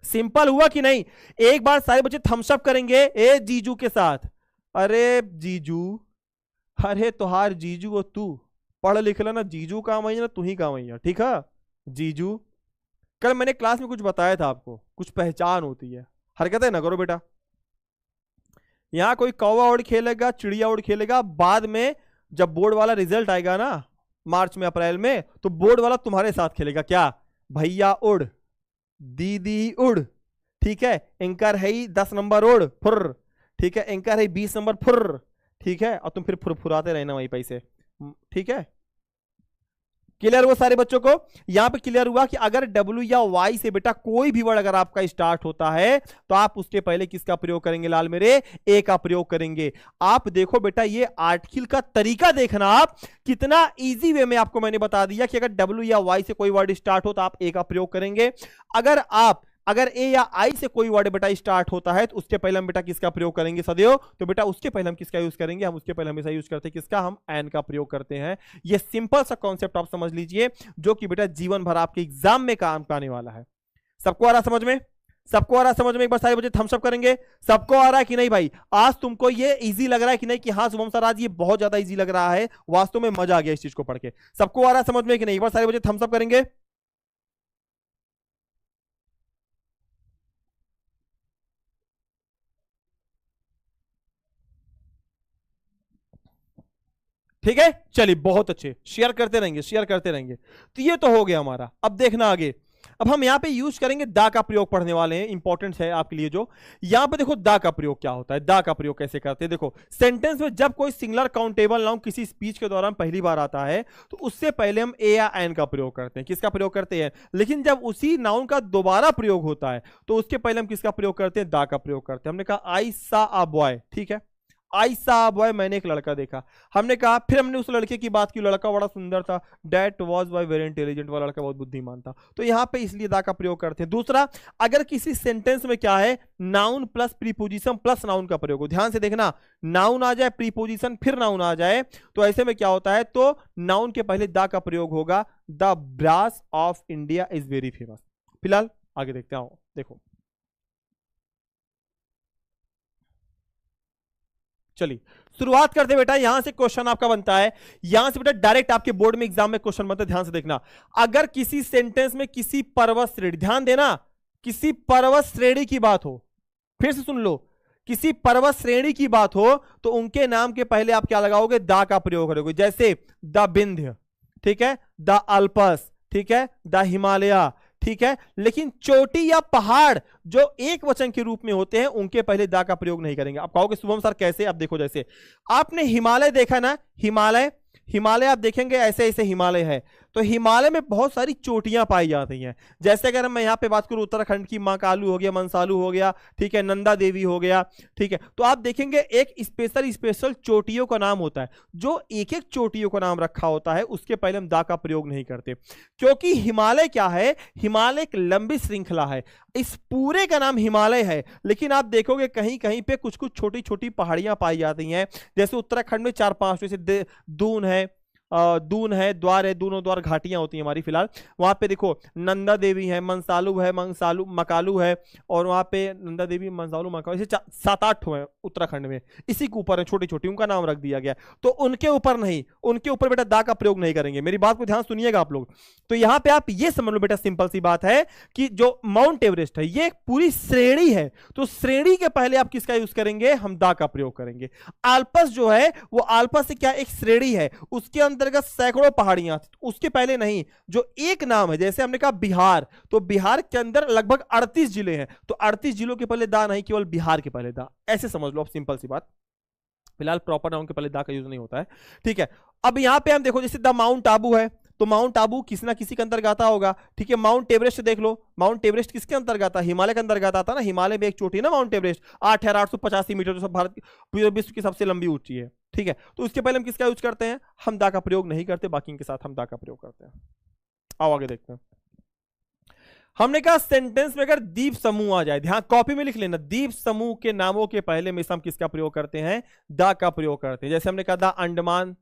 सिंपल हुआ कि नहीं? एक बार सारे बच्चे थम्स अप करेंगे ए जीजू के साथ। अरे जीजू, अरे तुहार जीजू और तू पढ़ लिख लेना, जीजू काम आई ना, तू ही काम आई, ठीक है? जीजू, कल मैंने क्लास में कुछ बताया था आपको, कुछ पहचान होती है, हरकतें ना करो बेटा। यहां कोई कौवा उड़ खेलेगा, चिड़िया उड़ खेलेगा, बाद में जब बोर्ड वाला रिजल्ट आएगा ना मार्च में अप्रैल में, तो बोर्ड वाला तुम्हारे साथ खेलेगा। क्या? भैया उड़, दीदी उड़, ठीक है? एंकर है 10 नंबर उड़ फुर, ठीक है? एंकर है 20 नंबर फुर, ठीक है? और तुम फिर फुरफुराते रहना वहीं पैसे, ठीक है? क्लियर हुआ सारे बच्चों को? यहां पे क्लियर हुआ कि अगर डब्ल्यू या वाई से बेटा कोई भी वर्ड अगर आपका स्टार्ट होता है, तो आप उसके पहले किसका प्रयोग करेंगे लाल मेरे? ए का प्रयोग करेंगे। आप देखो बेटा, ये आर्टिकल का तरीका देखना, आप कितना इजी वे में आपको मैंने बता दिया कि अगर डब्ल्यू या वाई से कोई वर्ड स्टार्ट हो तो आप ए का प्रयोग करेंगे। अगर ए या आई से कोई वर्ड बेटा स्टार्ट होता है, तो उसके पहले हम बेटा किसका प्रयोग करेंगे सदैव? तो बेटा उसके पहले हम किसका यूज करेंगे? हम उसके पहले हमेशा यूज करते हैं किसका? हम एन का प्रयोग करते हैं। ये सिंपल सा कॉन्सेप्ट आप समझ लीजिए, जो कि बेटा जीवन भर आपके एग्जाम में काम आने वाला है। सबको आ रहा समझ में? सबको आ रहा समझ में? एक बार सारे बच्चे थम्स अप करेंगे। सबको आ रहा है कि नहीं भाई? आज तुमको ये इजी लग रहा है कि नहीं? कि हाँ शुभम सर आज ये बहुत ज्यादा इजी लग रहा है, वास्तव में मजा आ गया इस चीज को पढ़ के। सबको आ रहा है समझ में कि नहीं? एक बार सारे बच्चे थम्स अप करेंगे। ठीक है, चलिए बहुत अच्छे, शेयर करते रहेंगे, शेयर करते रहेंगे। तो ये तो हो गया हमारा। अब देखना आगे, अब हम यहां पे यूज करेंगे दा का प्रयोग पढ़ने वाले हैं, इंपॉर्टेंट है आपके लिए। जो यहां पे देखो दा का प्रयोग क्या होता है, दा का प्रयोग कैसे करते हैं। देखो सेंटेंस में जब कोई सिंगुलर काउंटेबल नाउन किसी स्पीच के दौरान पहली बार आता है, तो उससे पहले हम ए या एन का प्रयोग करते हैं। किसका प्रयोग करते हैं? लेकिन जब उसी नाउन का दोबारा प्रयोग होता है, तो उसके पहले हम किसका प्रयोग करते हैं? दा का प्रयोग करते हैं। हमने कहा आई सा अ बॉय, ठीक है? आई सा बॉय, मैंने एक लड़का देखा। हमने कहा, फिर हमने उस लड़के की बात की, लड़का बड़ा सुंदर था, that was boy very intelligent, वाला लड़का बहुत बुद्धिमान था। तो यहां पे इसलिए दा का प्रयोग करते हैं। दूसरा, अगर किसी सेंटेंस में क्या है, noun plus preposition plus noun का प्रयोग हो, ध्यान से देखना, नाउन आ जाए प्रीपोजिशन फिर नाउन आ जाए, तो ऐसे में क्या होता है? तो नाउन के पहले दा का प्रयोग होगा। The brass of India is very famous. फिलहाल आगे देखते हैं, देखो चलिए शुरुआत करते बेटा। यहां से क्वेश्चन आपका बनता है, यहां से बेटा डायरेक्ट आपके बोर्ड में एग्जाम में क्वेश्चन बनता है। ध्यान से देखना, अगर किसी सेंटेंस में किसी पर्वत श्रेणी, ध्यान देना, किसी पर्वत श्रेणी की बात हो, फिर से सुन लो, किसी पर्वत श्रेणी की बात हो, तो उनके नाम के पहले आप क्या लगाओगे? दा का प्रयोग करोगे। जैसे द विंध्य, ठीक है? द अल्पस, ठीक है? द हिमालय, ठीक है? लेकिन चोटी या पहाड़ जो एक वचन के रूप में होते हैं, उनके पहले दा का प्रयोग नहीं करेंगे। आप कहोगे शुभम सर कैसे? अब देखो, जैसे आपने हिमालय देखा ना, हिमालय, हिमालय आप देखेंगे ऐसे ऐसे हिमालय है, तो हिमालय में बहुत सारी चोटियां पाई जाती हैं। जैसे अगर मैं यहां पे बात करूं, उत्तराखंड की मां कालू हो गया, मनसालू हो गया, ठीक है? नंदा देवी हो गया, ठीक है? तो आप देखेंगे एक स्पेशल स्पेशल चोटियों का नाम होता है, जो एक एक चोटियों का नाम रखा होता है, उसके पहले हम दा का प्रयोग नहीं करते, क्योंकि हिमालय क्या है? हिमालय एक लंबी श्रृंखला है, इस पूरे का नाम हिमालय है। लेकिन आप देखोगे कहीं कहीं पे कुछ कुछ छोटी छोटी पहाड़ियां पाई जाती हैं, जैसे उत्तराखंड में 4-5, जैसे दून है, दून है, द्वार है, दूनो द्वार घाटियां होती हैं हमारी फिलहाल। वहां पे देखो नंदा देवी है, मंसालू है, मंसालू मकालू है, और वहां पे नंदा देवी, मंसालू, मकालू, ऐसे 7-8 ठो है उत्तराखंड में, इसी के ऊपर है, छोटी छोटी, उनका नाम रख दिया गया। तो उनके ऊपर नहीं, उनके ऊपर बेटा दा का प्रयोग नहीं करेंगे। मेरी बात को ध्यान सुनिएगा आप लोग। तो यहां पे आप ये समझ लो बेटा, सिंपल सी बात है कि जो माउंट एवरेस्ट है ये एक पूरी श्रेणी है, तो श्रेणी के पहले आप किसका यूज करेंगे, हम दा का प्रयोग करेंगे। आल्पस जो है वो आल्पस से क्या एक श्रेणी है, उसके अंतर्गत सैकड़ों पहाड़ियां, उसके पहले नहीं। जो एक नाम है, जैसे हमने कहा बिहार, तो बिहार के अंदर लगभग 38 जिले हैं, तो 38 जिलों के पहले दा नहीं, केवल बिहार के पहले दा, ऐसे समझ लो आप, सिंपल सी बात। फिलहाल प्रॉपर नाउन के पहले दा का यूज नहीं होता है, ठीक है। अब यहां पे हम देखो, जैसे द माउंट आबू है, तो माउंट आबू किसी ना किसी के अंतर्गत होगा, ठीक है। माउंट एवरेस्ट देख लो, माउंट एवरेस्ट किसके अंतर्गत आता है, हिमालय के अंतर्गत आता है ना। हिमालय में एक चोटी है ना माउंट एवरेस्ट, 8,885 मीटर, जो सब भारत पूरे विश्व की सबसे लंबी ऊंची है, ठीक है। तो उसके पहले हम किसका यूज करते हैं, हम दा का प्रयोग नहीं करते, बाकी इनके साथ हम दा का प्रयोग करते हैं। आओ आगे देखते हैं। हमने कहा सेंटेंस में अगर द्वीप समूह आ जाए, ध्यान कॉपी में लिख लेना, द्वीप समूह के नामों के पहले में हम किसका प्रयोग करते हैं, दा का प्रयोग करते हैं। जैसे हमने कहा the Andaman,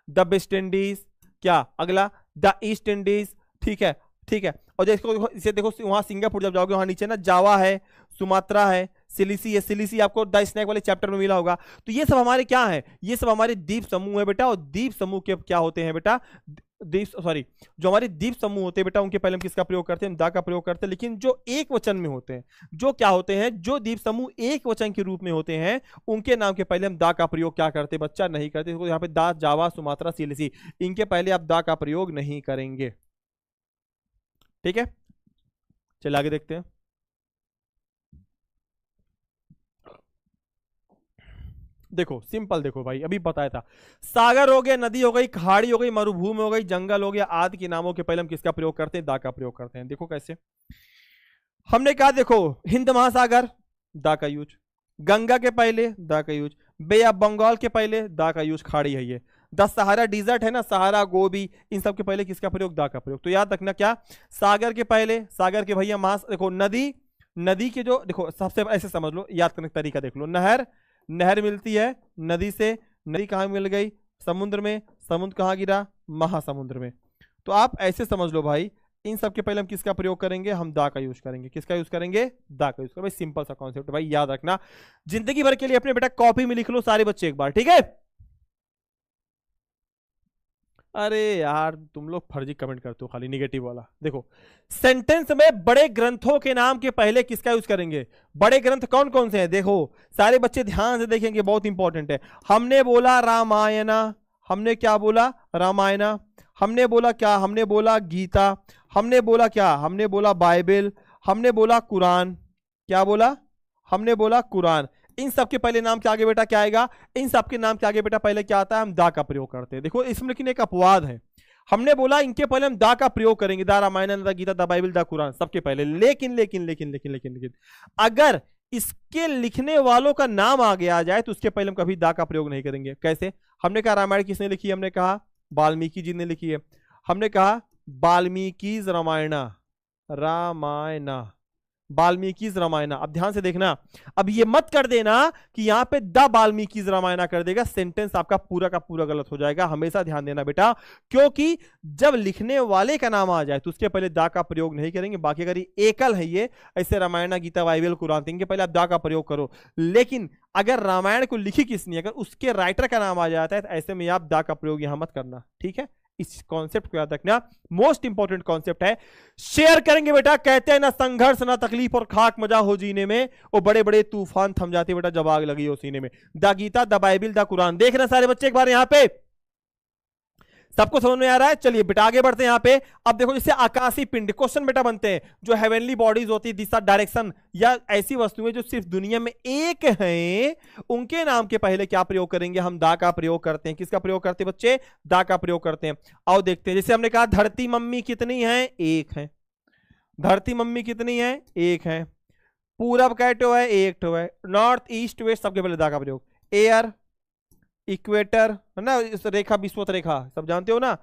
the West Indies, क्या अगला द ईस्ट इंडीज, ठीक है, ठीक है। और देखो इसे देखो, वहां सिंगापुर जब जाओगे वहां नीचे ना जावा है, सुमात्रा है, सिलिसी है, सिलिसी आपको द स्नैक वाले चैप्टर में मिला होगा। तो ये सब हमारे क्या है, ये सब हमारे द्वीप समूह है बेटा, और द्वीप समूह के क्या होते हैं बेटा, जो हमारे द्वीप समूह होते हैं बेटा, उनके पहले हम किसका प्रयोग करते हैं, दा का प्रयोग करते हैं। लेकिन जो एक वचन में होते हैं, जो क्या होते हैं, जो द्वीप समूह एक वचन के रूप में होते हैं, उनके नाम के पहले हम दा का प्रयोग क्या करते हैं बच्चा, नहीं करते। यहाँ पे दा, जावा, सुमात्रा, सिलिसी, इनके पहले आप दा का प्रयोग नहीं करेंगे, ठीक है। चलिए आगे देखते हैं। देखो सिंपल, देखो भाई अभी बताया था, सागर हो गया, नदी हो गई, खाड़ी हो गई, मरुभूमि हो गई, जंगल हो गया, आदि के नामों के पहले हम किसका प्रयोग करते हैं, दा का प्रयोग करते हैं। देखो कैसे हमने कहा, देखो हिंद महासागर, दा का यूज, गंगा के पहले दा का यूज, बे ऑफ बंगाल के पहले दा का यूज, खाड़ी है ये, द सहारा डिजर्ट है ना, सहारा, गोबी, इन सब के पहले किसका प्रयोग, दा का प्रयोग। तो याद रखना क्या, सागर के पहले, सागर के भैया देखो नदी, नदी के जो देखो सबसे ऐसे समझ लो, याद करने का तरीका देख लो, नहर, नहर मिलती है नदी से, नदी कहां मिल गई, समुद्र में, समुद्र कहां गिरा, महासमुद्र में। तो आप ऐसे समझ लो भाई, इन सब के पहले हम किसका प्रयोग करेंगे, हम दा का यूज करेंगे। किसका यूज करेंगे, दा का यूज करेंगे। भाई सिंपल सा कॉन्सेप्ट भाई, याद रखना, जिंदगी भर के लिए अपने बेटा कॉपी में लिख लो सारे बच्चे एक बार, ठीक है। अरे यार तुम लोग फर्जी कमेंट करते हो खाली निगेटिव वाला। देखो सेंटेंस में बड़े ग्रंथों के नाम के पहले किसका यूज करेंगे, बड़े ग्रंथ कौन कौन से हैं, देखो सारे बच्चे ध्यान से देखेंगे, बहुत इंपॉर्टेंट है। हमने बोला रामायणा, हमने क्या बोला, रामायणा, हमने बोला क्या, हमने बोला गीता, हमने बोला क्या, हमने बोला बाइबल, हमने बोला कुरान, क्या बोला, हमने बोला कुरान। इन सब के पहले नाम के आगे बेटा क्या आएगा, इन सब के नाम के आगे बेटा पहले क्या आता है, हम दा का प्रयोग करते हैं। देखो इसमें लेकिन एक अपवाद है, हमने बोला इनके पहले हम दा का प्रयोग करेंगे, दा रामायण, दा गीता, दा बाइबल, दा कुरान, सबके पहले। लेकिन लेकिन लेकिन लेकिन लेकिन लेकिन अगर इसके लिखने वालों का नाम आगे आ जाए तो उसके पहले हम कभी दा का प्रयोग नहीं करेंगे। कैसे, हमने कहा रामायण किसने लिखी है, हमने कहा वाल्मीकि जी ने लिखी है, हमने कहा वाल्मीकि रामायणा, रामायणा, वाल्मीकि रामायण। अब ध्यान से देखना, अब ये मत कर देना कि यहां पे द वाल्मीकि रामायण कर देगा, सेंटेंस आपका पूरा का पूरा गलत हो जाएगा। हमेशा ध्यान देना बेटा, क्योंकि जब लिखने वाले का नाम आ जाए तो उसके पहले दा का प्रयोग नहीं करेंगे। बाकी अगर ये एकल है, ये ऐसे रामायण, गीता, बाइबल, कुरान, इनके पहले आप दा का प्रयोग करो। लेकिन अगर रामायण को लिखी किसने, अगर उसके राइटर का नाम आ जाता है तो ऐसे में आप दा का प्रयोग यहां मत करना, ठीक है। इस कॉन्सेप्ट को याद रखना, मोस्ट इंपॉर्टेंट कॉन्सेप्ट है। शेयर करेंगे बेटा, कहते हैं ना संघर्ष ना तकलीफ और खाक मजा हो जीने में, वो बड़े बड़े तूफान थम जाते बेटा जब आग लगी हो सीने में। The Gita, the Bible, the Quran, देख रहे सारे बच्चे एक बार यहां पे, सबको समझ में आ रहा है। चलिए बेटा आगे बढ़ते हैं। यहाँ पे अब देखो जैसे आकाशीय पिंड, क्वेश्चन बेटा बनते हैं, जो हेवनली बॉडीज होती है, दिशा, डायरेक्शन, या ऐसी वस्तुएं जो सिर्फ दुनिया में एक हैं, उनके नाम के पहले क्या प्रयोग करेंगे, हम दा का प्रयोग करते हैं। किसका प्रयोग करते हैं बच्चे, दा का प्रयोग करते हैं। आओ देखते हैं, जैसे हमने कहा धरती मम्मी कितनी है, एक है, धरती मम्मी कितनी है, एक है, पूरब कैटो है, एक ठो है, नॉर्थ ईस्ट वेस्ट, सबके पहले दा का प्रयोग। एयर, इक्वेटर है ना, इस रेखा विश्वत रेखा सब जानते हो ना।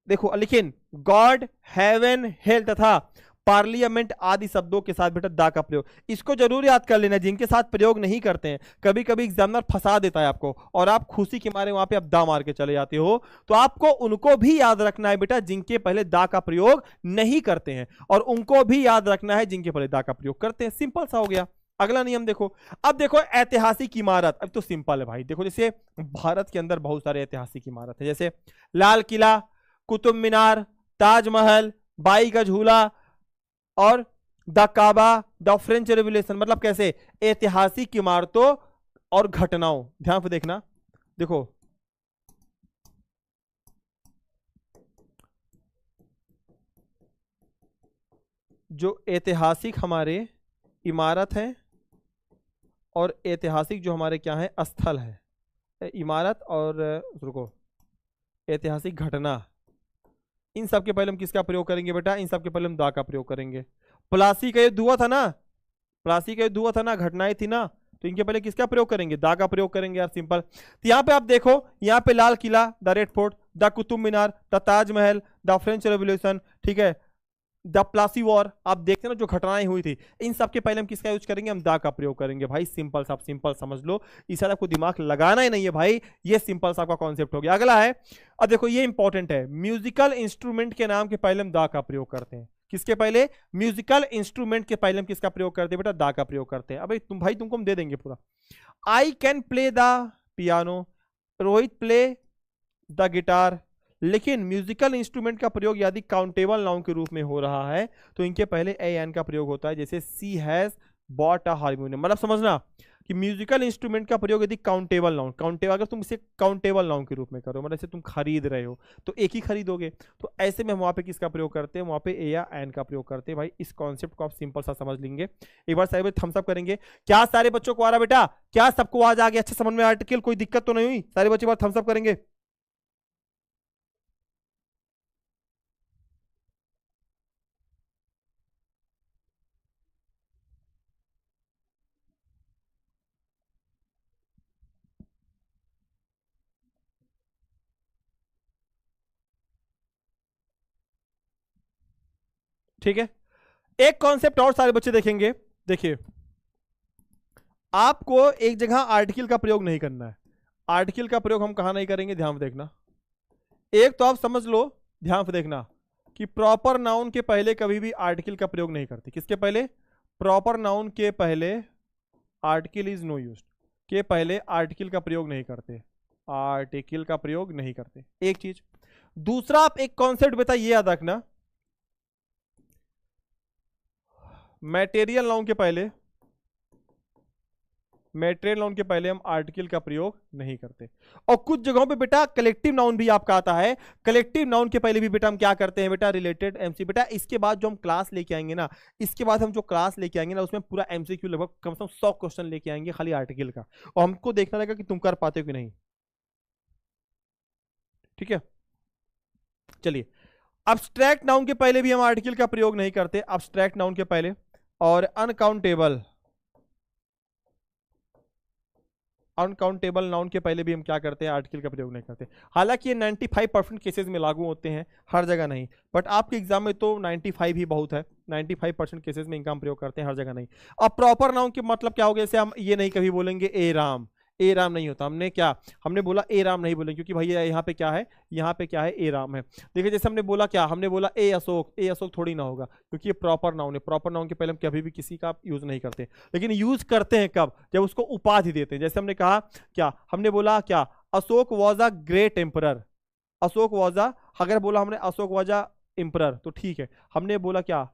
देखो लेकिन गॉड, हेवन, हेल्थ तथा पार्लियामेंट आदि शब्दों के साथ बेटा दा का प्रयोग। इसको जरूर याद कर लेना, जिनके साथ प्रयोग नहीं करते हैं, कभी कभी एग्जामिनर फंसा देता है आपको और आप खुशी के मारे वहां पे आप दा मार के चले जाते हो, तो आपको उनको भी याद रखना है बेटा जिनके पहले दा का प्रयोग नहीं करते हैं, और उनको भी याद रखना है जिनके पहले दा का प्रयोग करते हैं। सिंपल सा हो गया। अगला नियम देखो, अब देखो ऐतिहासिक इमारत, अब तो सिंपल है भाई। देखो जैसे भारत के अंदर बहुत सारे ऐतिहासिक इमारत है, जैसे लाल किला, कुतुब मीनार, ताजमहल, बाई का झूला और the Kaaba, the French Revolution. मतलब कैसे ऐतिहासिक इमारतों और घटनाओं, ध्यान से देखना। देखो जो ऐतिहासिक हमारे इमारत है और ऐतिहासिक जो हमारे क्या है स्थल है, इमारत और रुको ऐतिहासिक घटना, इन सब के पहले हम किसका प्रयोग करेंगे बेटा? इन सब के पहले हम दा का प्रयोग करेंगे। प्लासी का युद्ध हुआ था ना, प्लासी का युद्ध हुआ था ना, घटनाएं थी ना, तो इनके पहले किसका प्रयोग करेंगे? दा का प्रयोग करेंगे यार, सिंपल। तो यहाँ पे आप देखो, यहाँ पे लाल किला, the Red Fort, the Qutub Minar, the Taj Mahal, the French revolution, ठीक है, द प्लासी वॉर, आप देखते हैं ना जो घटनाएं हुई थी, इन सब के पहले हम किसका यूज करेंगे? हम दा का प्रयोग करेंगे भाई। सिंपल सा, सिंपल समझ लो, इस साल आपको दिमाग लगाना ही नहीं है भाई, ये सिंपल सा आपका कॉन्सेप्ट हो गया। अगला है, अब देखो ये इंपॉर्टेंट है, म्यूजिकल इंस्ट्रूमेंट के नाम के पहले हम दा का प्रयोग करते हैं। किसके पहले? म्यूजिकल इंस्ट्रूमेंट के पहले हम किसका प्रयोग करते हैं बेटा? दा का प्रयोग करते हैं। अब भाई तुमको हम दे देंगे पूरा। I can play the piano, Rohit play the guitar. लेकिन म्यूजिकल इंस्ट्रूमेंट का प्रयोग यदि काउंटेबल नाउन के रूप में हो रहा है तो इनके पहले ए एन का प्रयोग होता है, जैसे सी हैज बॉट अ हारमोनियम। मतलब समझना कि म्यूजिकल इंस्ट्रूमेंट का प्रयोग यदि काउंटेबल नाउन, काउंटेबल अगर तुम इसे काउंटेबल नाउन के रूप में करो, मतलब इसे तुम खरीद रहे हो तो एक ही खरीदोगे, तो ऐसे में हम वहां पे किसका प्रयोग करते हैं? वहां पे ए या एन का प्रयोग करते हैं भाई। इस कॉन्सेप्ट को आप सिंपल सा समझ लेंगे। एक बार सारे थम्स अप करेंगे। क्या सारे बच्चों को आ रहा बेटा? क्या सबको आज आ गया? अच्छा समझ में आर्टिकल, कोई दिक्कत तो नहीं हुई? सारे बच्चे बार थम्स अप करेंगे। ठीक है, एक कॉन्सेप्ट और सारे बच्चे देखेंगे। देखिए, आपको एक जगह आर्टिकल का प्रयोग नहीं करना है। आर्टिकल का प्रयोग हम कहां नहीं करेंगे, ध्यान से देखना। एक तो आप समझ लो, ध्यान से देखना, कि प्रॉपर नाउन के पहले कभी भी आर्टिकल का प्रयोग नहीं करते। किसके पहले? प्रॉपर नाउन के पहले आर्टिकल इज नो यूज्ड के पहले आर्टिकल का प्रयोग नहीं करते, आर्टिकल का प्रयोग नहीं करते, एक चीज। दूसरा, आप एक कॉन्सेप्ट बेटा ये याद रखना, मटेरियल नाउन के पहले, मटेरियल नाउन के पहले हम आर्टिकल का प्रयोग नहीं करते। और कुछ जगहों पे बेटा कलेक्टिव नाउन भी आपका आता है, कलेक्टिव नाउन के पहले भी बेटा हम क्या करते हैं बेटा? Related MC. बेटा इसके बाद जो हम क्लास लेके आएंगे ना, इसके बाद हम जो क्लास लेके आएंगे ना, उसमें पूरा एमसीक्यू लगभग कम से कम 100 क्वेश्चन लेके आएंगे खाली आर्टिकल का, और हमको देखना रहेगा कि तुम कर पाते हो कि नहीं। ठीक है, चलिए। अब्स्ट्रैक्ट नाउन के पहले भी हम आर्टिकल का प्रयोग नहीं करते, अब्स्ट्रैक्ट नाउन के पहले। और अनकाउंटेबल, अनकाउंटेबल नाउन के पहले भी हम क्या करते हैं? आर्टिकल का प्रयोग नहीं करते। हालांकि ये 95% केसेस में लागू होते हैं, हर जगह नहीं, बट आपके एग्जाम में तो 95 ही बहुत है, 95% केसेस में इनका हम प्रयोग करते हैं, हर जगह नहीं। अब प्रॉपर नाउन के मतलब क्या हो गया? जैसे हम ये नहीं कभी बोलेंगे ए राम, ए राम नहीं होता। हमने क्या, हमने बोला ए राम नहीं बोलेंगे, क्योंकि भैया यहाँ पे क्या है, यहाँ पे क्या है? ए राम है। देखिए जैसे हमने बोला क्या, हमने बोला ए अशोक, ए अशोक थोड़ी ना होगा, क्योंकि ये प्रॉपर नाउन है। प्रॉपर नाउन के पहले हम कभी भी किसी का यूज नहीं करते, लेकिन यूज करते हैं कब? जब उसको उपाधि देते हैं। जैसे हमने कहा क्या, हमने बोला क्या, Ashok was a great emperor, Ashok was a, अगर बोला हमने अशोक वॉज अ एम्परर तो ठीक है। हमने बोला क्या,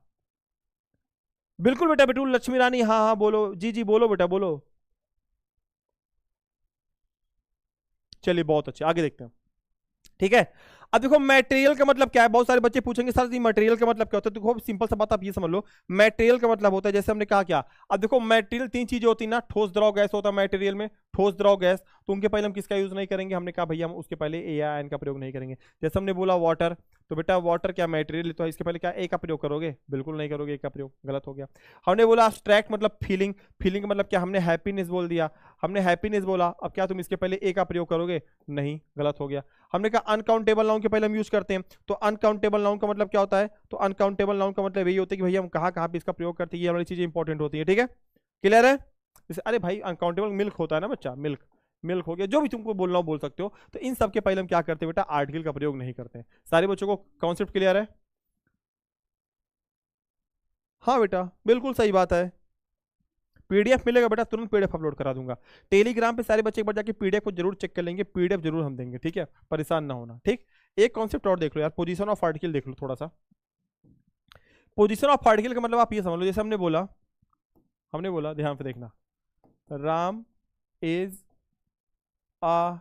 बिल्कुल बेटा, बिल्कुल लक्ष्मी रानी, हाँ हाँ बोलो, जी जी बोलो बेटा बोलो। चलिए बहुत अच्छे, आगे देखते हैं। ठीक है, अब देखो मटेरियल का मतलब क्या है? बहुत सारे बच्चे पूछेंगे सर जी मटेरियल का मतलब क्या होता है? देखो सिंपल सा बात आप ये समझ लो, मटेरियल का मतलब होता है, जैसे हमने कहा क्या, अब देखो मटेरियल तीन चीजें होती है ना, ठोस द्रव गैस होता है मटेरियल में, ठोस द्रव गैस, तो उनके पहले हम किसका यूज नहीं करेंगे, हमने कहा भैया हम उसके पहले ए या एन का प्रयोग नहीं करेंगे। जैसे हमने बोला वाटर, तो बेटा वाटर क्या मटेरियल, तो इसके पहले क्या ए का प्रयोग करोगे, बिल्कुल नहीं करोगे, ए का प्रयोग, गलत हो गया। हमने बोला अब्स्ट्रैक्ट मतलब फीलिंग, फीलिंग मतलब क्या, हमने हैप्पीनेस बोल दिया, हमने हैप्पीनेस बोला, अब क्या तुम इसके पहले ए का प्रयोग करोगे, नहीं, गलत हो गया। हमने कहा अनकाउंटेबल नाउन के पहले हम यूज करते हैं, तो अनकाउंटेबल नाउन का मतलब क्या होता है, तो अनकाउंटेबल नाउन का मतलब यही होता है कि भैया हम कहाँ कहाँ पे इसका प्रयोग करते हैं, ये हमारी चीजें इंपॉर्टेंट होती है, ठीक है, क्लियर है। जैसे अरे भाई अनकाउंटेबल मिल्क होता है ना बच्चा, मिल्क, मिल्क हो गया, जो भी तुमको बोलना हो बोल सकते हो, तो इन सब के पहले हम क्या करते हैं बेटा, आर्टिकल का प्रयोग नहीं करते हैं। सारे बच्चों को कॉन्सेप्ट क्लियर है, हाँ बेटा बिल्कुल सही बात है। पीडीएफ मिलेगा बेटा, तुरंत पीडीएफ अपलोड करा दूंगा टेलीग्राम पे, सारे बच्चे एक बार जाके पीडीएफ को जरूर चेक कर लेंगे, पीडीएफ जरूर हम देंगे, ठीक है, परेशान ना होना, ठीक। एक कॉन्सेप्ट और देख लो यार, पोजीशन ऑफ आर्टिकल देख लो थोड़ा सा। पोजीशन ऑफ आर्टिकल का मतलब आप ये समझ लो, जैसे हमने बोला ध्यान से देखना, Ram is a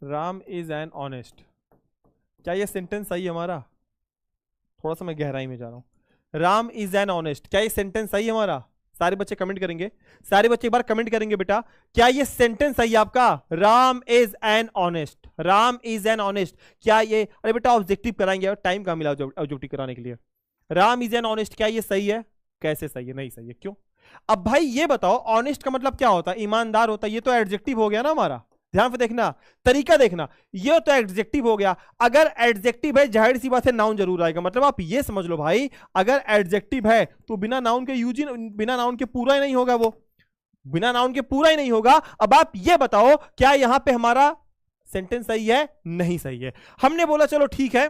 Ram is an honest, क्या ये सेंटेंस सही है हमारा, थोड़ा सा मैं गहराई में जा रहा हूं, राम इज एन ऑनेस्ट, क्या ये सेंटेंस सही है हमारा, सारे बच्चे कमेंट करेंगे, सारे बच्चे एक बार कमेंट करेंगे बेटा, क्या ये सेंटेंस सही है आपका, Ram is an honest, Ram is an honest, क्या ये, अरे बेटा ऑब्जेक्टिव कराएंगे, टाइम कहाँ मिला ऑब्जेक्टिव कराने के लिए, राम इज एन ऑनेस्ट, क्या ये सही है, कैसे सही है, नहीं सही है, क्यों। अब भाई ये बताओ ऑनेस्ट का मतलब क्या होता है, ईमानदार होता है, ये तो एडजेक्टिव हो गया ना हमारा, ध्यान से देखना, तरीका देखना, ये तो एडजेक्टिव हो गया, अगर एडजेक्टिव है जाहिर सी बात है नाउन जरूर आएगा, मतलब आप ये समझ लो भाई, अगर एडजेक्टिव है तो बिना नाउन के यूज, बिना नाउन के पूरा ही नहीं होगा, वो बिना नाउन के पूरा ही नहीं होगा। अब आप ये बताओ क्या यहां पे हमारा सेंटेंस सही है, नहीं सही है। हमने बोला चलो ठीक है,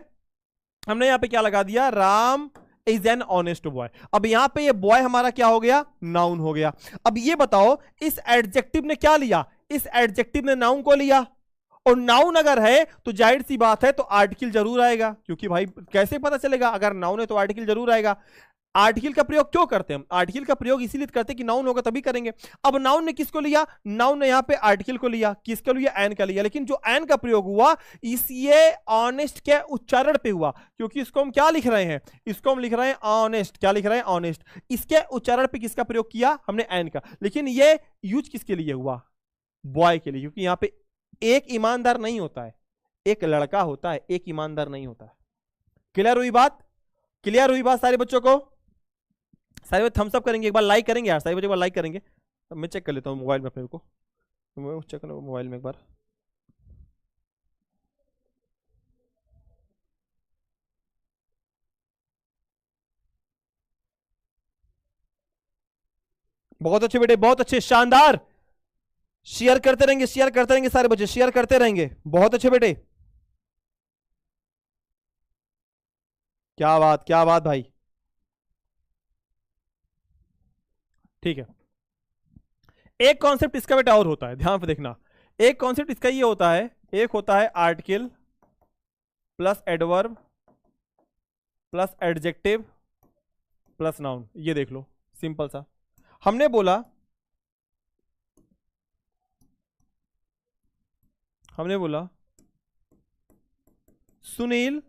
हमने यहां पे क्या लगा दिया, Ram is an honest boy, अब यहां पे ये बॉय हमारा क्या हो गया, नाउन हो गया। अब ये बताओ इस एडजेक्टिव ने क्या लिया, इस एडजेक्टिव ने नाउन को लिया, और नाउन अगर है तो जाहिर सी बात है तो आर्टिकल जरूर आएगा, क्योंकि भाई कैसे पता चलेगा, अगर नाउन है तो आर्टिकल जरूर आएगा। आर्टिकल का प्रयोग क्यों करते हैं हम, आर्टिकल का प्रयोग इसीलिए करते हैं कि नाउन होगा तभी करेंगे। अब नाउन ने किसको लिया, नाउन ने यहां पे आर्टिकल को लिया, किसको लिया, एन का लिया, लेकिन जो एन का प्रयोग हुआ ये ऑनेस्ट के उच्चारण पे हुआ, क्योंकि इसको हम क्या लिख रहे हैं, इसको हम लिख रहे हैं ऑनेस्ट, क्या लिख रहे हैं, ऑनेस्ट, इसके उच्चारण पे किसका प्रयोग किया हमने, एन का, लेकिन ये यूज किसके लिए हुआ, बॉय के लिए, क्योंकि यहां पे एक ईमानदार नहीं होता है, एक लड़का होता है, एक ईमानदार नहीं होता है। क्लियर हुई बात, क्लियर हुई बात सारे बच्चों को, सारे बच्चे थम्स अप करेंगे, एक बार लाइक करेंगे यार, सारे बच्चे एक बार लाइक करेंगे, तो मैं चेक कर लेता हूँ मोबाइल में अपने को, चेक कर मोबाइल में एक बार, बहुत अच्छे बेटे, बहुत अच्छे, शानदार, शेयर करते रहेंगे, शेयर करते रहेंगे, सारे बच्चे शेयर करते रहेंगे, बहुत अच्छे बेटे, क्या बात भाई, ठीक है। एक कॉन्सेप्ट इसका बेटा और होता है, ध्यान से देखना, एक कॉन्सेप्ट इसका ये होता है, एक होता है article plus adverb plus adjective plus noun, ये देख लो सिंपल सा। हमने बोला Sunil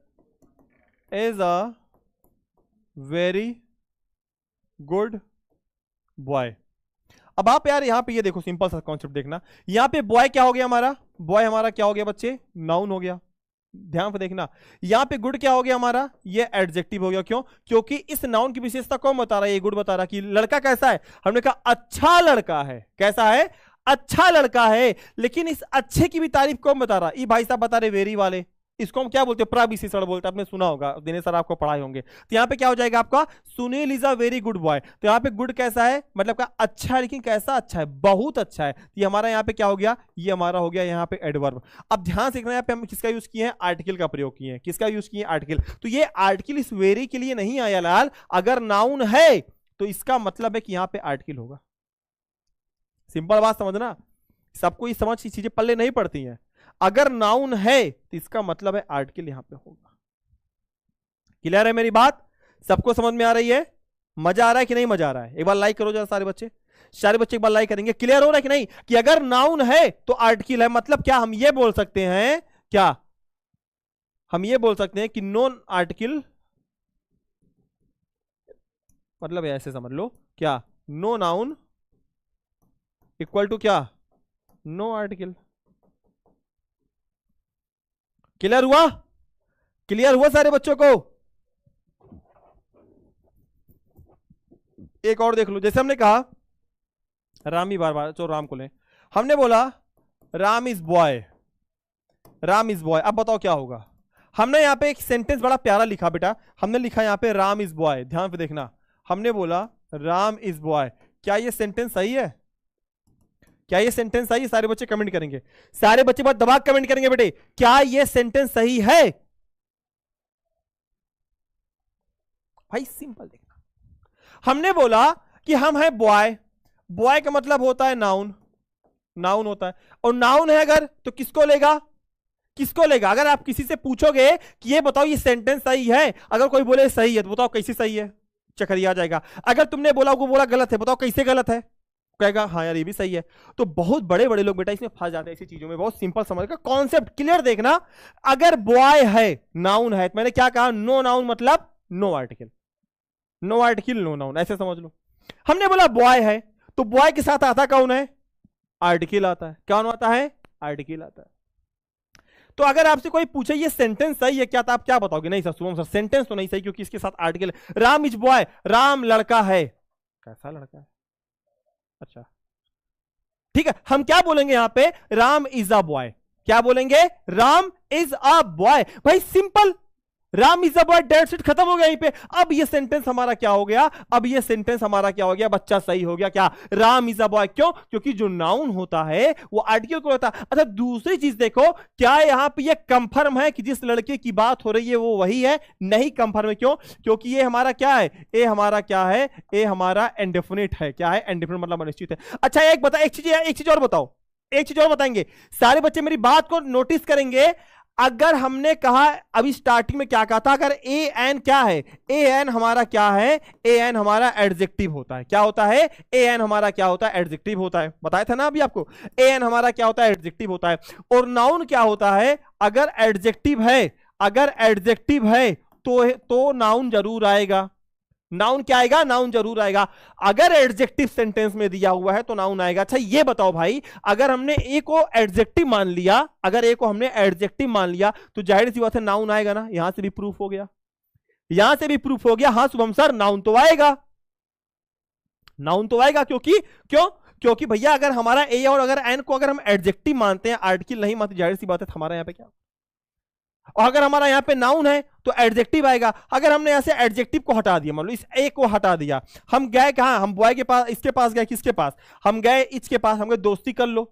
is a very good boy. अब आप यार यहां पे ये देखो सिंपल सा कॉन्सेप्ट देखना, यहां पे बॉय क्या हो गया हमारा, बॉय हमारा क्या हो गया बच्चे, नाउन हो गया, ध्यान से देखना। यहां पे गुड क्या हो गया हमारा, ये एडजेक्टिव हो गया, क्यों, क्योंकि इस नाउन की विशेषता कौन बता रहा है, ये गुड बता रहा है कि लड़का कैसा है, हमने कहा अच्छा लड़का है, कैसा है, अच्छा लड़का है, लेकिन इस अच्छे की भी तारीफ कौन बता रहा है, ये भाई साहब बता रहे वेरी वाले, इसको हम क्या बोलते हैं, प्रविशेषण बोलते हैं, आपने सुना होगा, दिनेश सर आपको पढ़ाए होंगे। तो यहाँ पे क्या हो जाएगा आपका, Sunil is a very good boy, तो यहाँ पे गुड कैसा है, मतलब का अच्छा है, लेकिन कैसा अच्छा है, बहुत अच्छा है, तो ये हमारा यहाँ पे क्या हो गया, ये हमारा हो गया यहाँ पे एडवर्ब। अब ध्यान से देखना, यहाँ पे हम किसका यूज किए हैं, आर्टिकल का प्रयोग किए हैं, किसका यूज किए, आर्टिकल। तो ये आर्टिकल इस वेरी के लिए नहीं आया लाल, अगर नाउन है तो इसका मतलब है कि यहाँ पे आर्टिकल होगा, सिंपल बात समझना, सबको ये समझ की चीजें पल्ले नहीं पड़ती हैं, अगर नाउन है तो इसका मतलब है आर्टिकल यहां पे होगा। क्लियर है मेरी बात, सबको समझ में आ रही है, मजा आ रहा है कि नहीं मजा आ रहा है, एक बार लाइक करो जरा सारे बच्चे, सारे बच्चे एक बार लाइक करेंगे, क्लियर हो रहा है कि नहीं, कि अगर नाउन है तो आर्टिकल है, मतलब क्या हम ये बोल सकते हैं, क्या हम ये बोल सकते हैं कि नॉन आर्टिकल मतलब ऐसे समझ लो क्या, नो नाउन इक्वल टू क्या, नो आर्टिकल। क्लियर हुआ? क्लियर हुआ सारे बच्चों को? एक और देख लो, जैसे हमने कहा राम ही, बार बार चलो राम को लें, हमने बोला Ram is boy, Ram is boy. अब बताओ क्या होगा। हमने यहां पे एक सेंटेंस बड़ा प्यारा लिखा बेटा, हमने लिखा यहां पे राम इज बॉय, ध्यान पे देखना। हमने बोला राम इज बॉय, क्या ये सेंटेंस सही है? क्या ये सेंटेंस सही है? सारे बच्चे कमेंट करेंगे, सारे बच्चे बहुत दबा कमेंट करेंगे बेटे, क्या ये सेंटेंस सही है? भाई सिंपल देखना, हमने बोला कि हम है बॉय, बॉय का मतलब होता है नाउन, नाउन होता है, और नाउन है अगर तो किसको लेगा, किसको लेगा? अगर आप किसी से पूछोगे कि ये बताओ ये सेंटेंस सही है, अगर कोई बोले सही है तो बताओ कैसे सही है, चक्करिया आ जाएगा। अगर तुमने बोला वो बोला गलत है, बताओ कैसे गलत है, कहेगा हाँ यार ये भी सही है। तो बहुत बड़े बड़े लोग बेटा इसमें फंस जाते हैं ऐसी चीजों में। बहुत सिंपल समझ का कॉन्सेप्ट क्लियर देखना, अगर बॉय है नाउन है, तो मैंने क्या कहा, नो नाउन मतलब no article, no article no noun, ऐसे समझ लो। हमने बोला बॉय है, तो बॉय के साथ आता कौन है, आर्टिकल आता है। कौन आता है, आर्टिकल आता है। तो अगर आपसे कोई पूछे ये सेंटेंस सही है क्या, तो आप क्या बताओगे, नहीं सर शुभम सर सेंटेंस तो नहीं सही, क्योंकि इसके साथ article. Ram is boy, Ram लड़का है, कैसा लड़का है, अच्छा ठीक है। हम क्या बोलेंगे यहां पे, राम इज अ बॉय, क्या बोलेंगे, राम इज अ बॉय। भाई simple, Ram is a boy, that it, खत्म हो गया यहीं पे। अब ये सेंटेंस हमारा क्या हो गया, अब ये सेंटेंस हमारा क्या हो गया, बच्चा सही हो गया। क्या, राम इज अ बॉय, क्यों, क्योंकि जो नाउन होता है वो आर्टिकल को होता है। अच्छा दूसरी चीज देखो, क्या यहां पे ये कंफर्म है कि जिस लड़के की बात हो रही है वो वही है, नहीं कंफर्म है। क्यों, क्योंकि ये हमारा क्या है, ए हमारा क्या है, ए हमारा इंडेफिनिट है। क्या है, इंडेफिनिट मतलब अनिश्चित है। अच्छा एक बता, एक चीज और बताओ, एक चीज और बताएंगे, सारे बच्चे मेरी बात को नोटिस करेंगे। अगर हमने कहा अभी स्टार्टिंग में क्या कहा था, अगर ए एन क्या है, ए एन हमारा क्या है, ए एन हमारा एडजेक्टिव होता है। क्या होता है, ए एन हमारा क्या होता है, एडजेक्टिव होता है। बताया था ना अभी आपको, ए एन हमारा क्या होता है, एडजेक्टिव होता है। और नाउन क्या होता है, अगर एडजेक्टिव है, अगर एडजेक्टिव है तो नाउन जरूर आएगा। नाउन क्या आएगा, नाउन जरूर आएगा। अगर एडजेक्टिव सेंटेंस में दिया हुआ है तो नाउन आएगा। अच्छा ये बताओ भाई, अगर हमने ए को एडजेक्टिव मान लिया, अगर ए को हमने एडजेक्टिव मान लिया तो जाहिर सी बात है नाउन आएगा ना। यहां से भी प्रूफ हो गया, यहां से भी प्रूफ हो गया। हाँ शुभम सर नाउन तो आएगा, नाउन तो आएगा। क्योंकि क्यों, क्योंकि भैया अगर हमारा ए और अगर एन को अगर हम एडजेक्टिव मानते हैं, आर्टिकल नहीं मानते, जाहिर सी बात है हमारा यहां पे क्या, और अगर हमारा यहां पे नाउन है तो एडजेक्टिव आएगा। अगर हमने ऐसे एडजेक्टिव को हटा दिया, मान लो इस ए को हटा दिया, हम गए कहां, हम बॉय के पास, इसके पास गए, किसके पास, हम गए इसके पास, हम गए दोस्ती कर लो।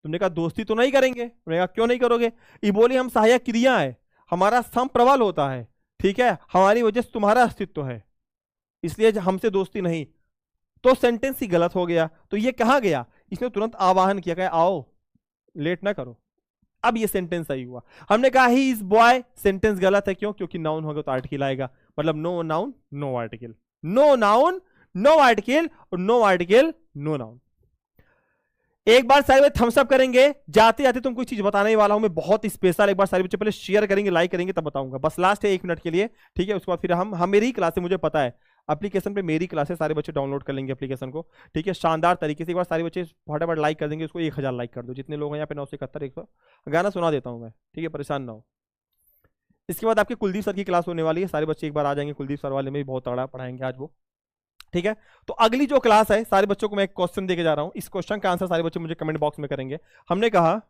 तुमने कहा दोस्ती तो नहीं करेंगे, तुमने कहा क्यों नहीं करोगे, ये बोली हम सहायक क्रिया है, हमारा सम प्रबल होता है, ठीक है, हमारी वजह से तुम्हारा अस्तित्व है, इसलिए हमसे दोस्ती नहीं। तो सेंटेंस ही गलत हो गया। तो ये कहां गया, इसने तुरंत आवाहन किया, कहा आओ लेट ना करो। अब ये सेंटेंस सही हुआ। हमने कहा ही इज बॉय, सेंटेंस गलत है। क्यों, क्योंकि नाउन होगा तो आर्टिकल आएगा, मतलब no noun no article, no noun no article, और नो आर्टिकल नो नाउन। एक बार सारे बच्चे थम्स अप करेंगे, जाते जाते तुम कोई चीज बताने वाला हूं मैं बहुत स्पेशल। एक बार सारे बच्चे पहले शेयर करेंगे, लाइक करेंगे, तब बताऊंगा। बस लास्ट है 1 मिनट के लिए, ठीक है। उसके बाद फिर हम मेरी क्लास है, मुझे पता है एप्लीकेशन पे मेरी क्लास है, सारे बच्चे डाउनलोड कर लेंगे एप्लीकेशन को, ठीक है, शानदार तरीके से। एक बार सारे बच्चे फटाफट लाइक कर देंगे उसको, 1000 लाइक कर दो, जितने लोग हैं यहाँ पे 971 100। गाना सुना देता हूँ मैं, ठीक है, परेशान ना हो। इसके बाद आपके कुलदीप सर की क्लास होने वाली है, सारे बच्चे एक बार आ जाएंगे, कुलदीप सर वाले में भी बहुत तगड़ा पढ़ाएंगे आज वो, ठीक है। तो अगली जो क्लास है, सारे बच्चों को मैं एक क्वेश्चन देके जा रहा हूं, इस क्वेश्चन का आंसर सारे बच्चे मुझे कमेंट बॉक्स में करेंगे। हमने कहा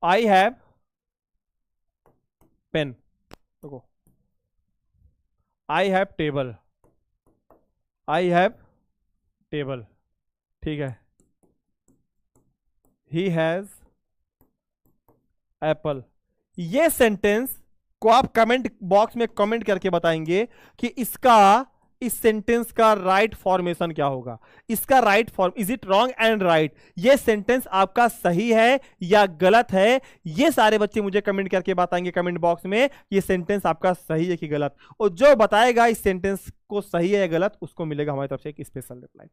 आई हैव पेन, देखो I have table, I have table, ठीक है, ही हैज एप्पल। ये सेंटेंस को आप कमेंट बॉक्स में कमेंट करके बताएंगे कि इसका इस सेंटेंस का राइट फॉर्मेशन क्या होगा, इसका right form, is it wrong and right, ये सेंटेंस आपका सही है या गलत है, ये सारे बच्चे मुझे कमेंट करके बताएंगे कमेंट बॉक्स में ये सेंटेंस आपका सही है कि गलत, और जो बताएगा इस सेंटेंस को सही है या गलत उसको मिलेगा हमारी तरफ से एक स्पेशल रिप्लाई।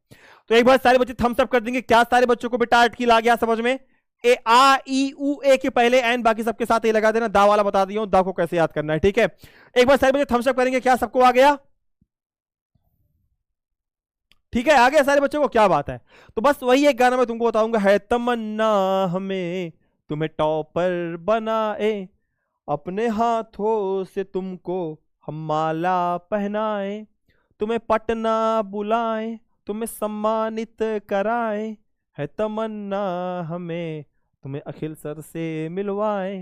तो एक बार सारे बच्चे थम्स अप कर देंगे। क्या सारे बच्चों को बेटा आर्टिकल आ गया समझ में? ए आ ई उ ए के पहले एन, बाकी सबके साथ ए लगा देना। दा वाला बता दिया हूं, दा को कैसे याद करना है, ठीक है। एक बार सारे बच्चे थम्स अप करेंगे। क्या सबको आ गया? ठीक है, आ गया सारे बच्चों को, क्या बात है। तो बस वही एक गाना मैं तुमको बताऊंगा, है तमन्ना हमें तुम्हें टॉपर बनाए, अपने हाथों से तुमको हम माला पहनाए, तुम्हें पटना बुलाए, तुम्हें सम्मानित कराए, है तमन्ना हमें तुम्हें अखिल सर से मिलवाए।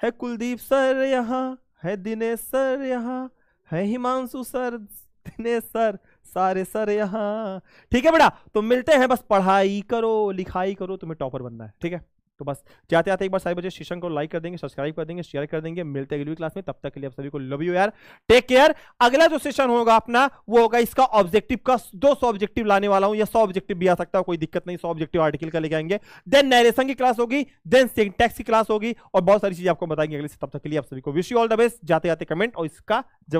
है कुलदीप सर यहाँ, है दिनेश सर यहाँ, है हिमांशु सर, दिनेश सर, सारे सर यहाँ। ठीक है बेटा, तो मिलते हैं, बस पढ़ाई करो लिखाई करो, तुम्हें टॉपर बनना है, ठीक है। तो बस जाते आते एक बार सारे बच्चे सेशन को लाइक कर देंगे, सब्सक्राइब कर देंगे, शेयर कर देंगे। मिलते हैं अगली क्लास में, तब तक के लिए आप सभी को लव यू यार, टेक केयर। अगला जो सेशन होगा अपना वो होगा इसका ऑब्जेक्टिव का, 200 ऑब्जेक्टिव लाने वाला हूं, या 100 ऑब्जेक्टिव भी आ सकता है, कोई दिक्कत नहीं, 100 ऑब्जेक्टिव आर्टिकल का लेके आएंगे। देन नरेशन की क्लास होगी, देन सिंटैक्स की क्लास होगी, और बहुत सारी चीजें आपको बताएंगे अगले से। तब तक के लिए आप सभी को wish you all the best. जाते जाते कमेंट और इसका जवाब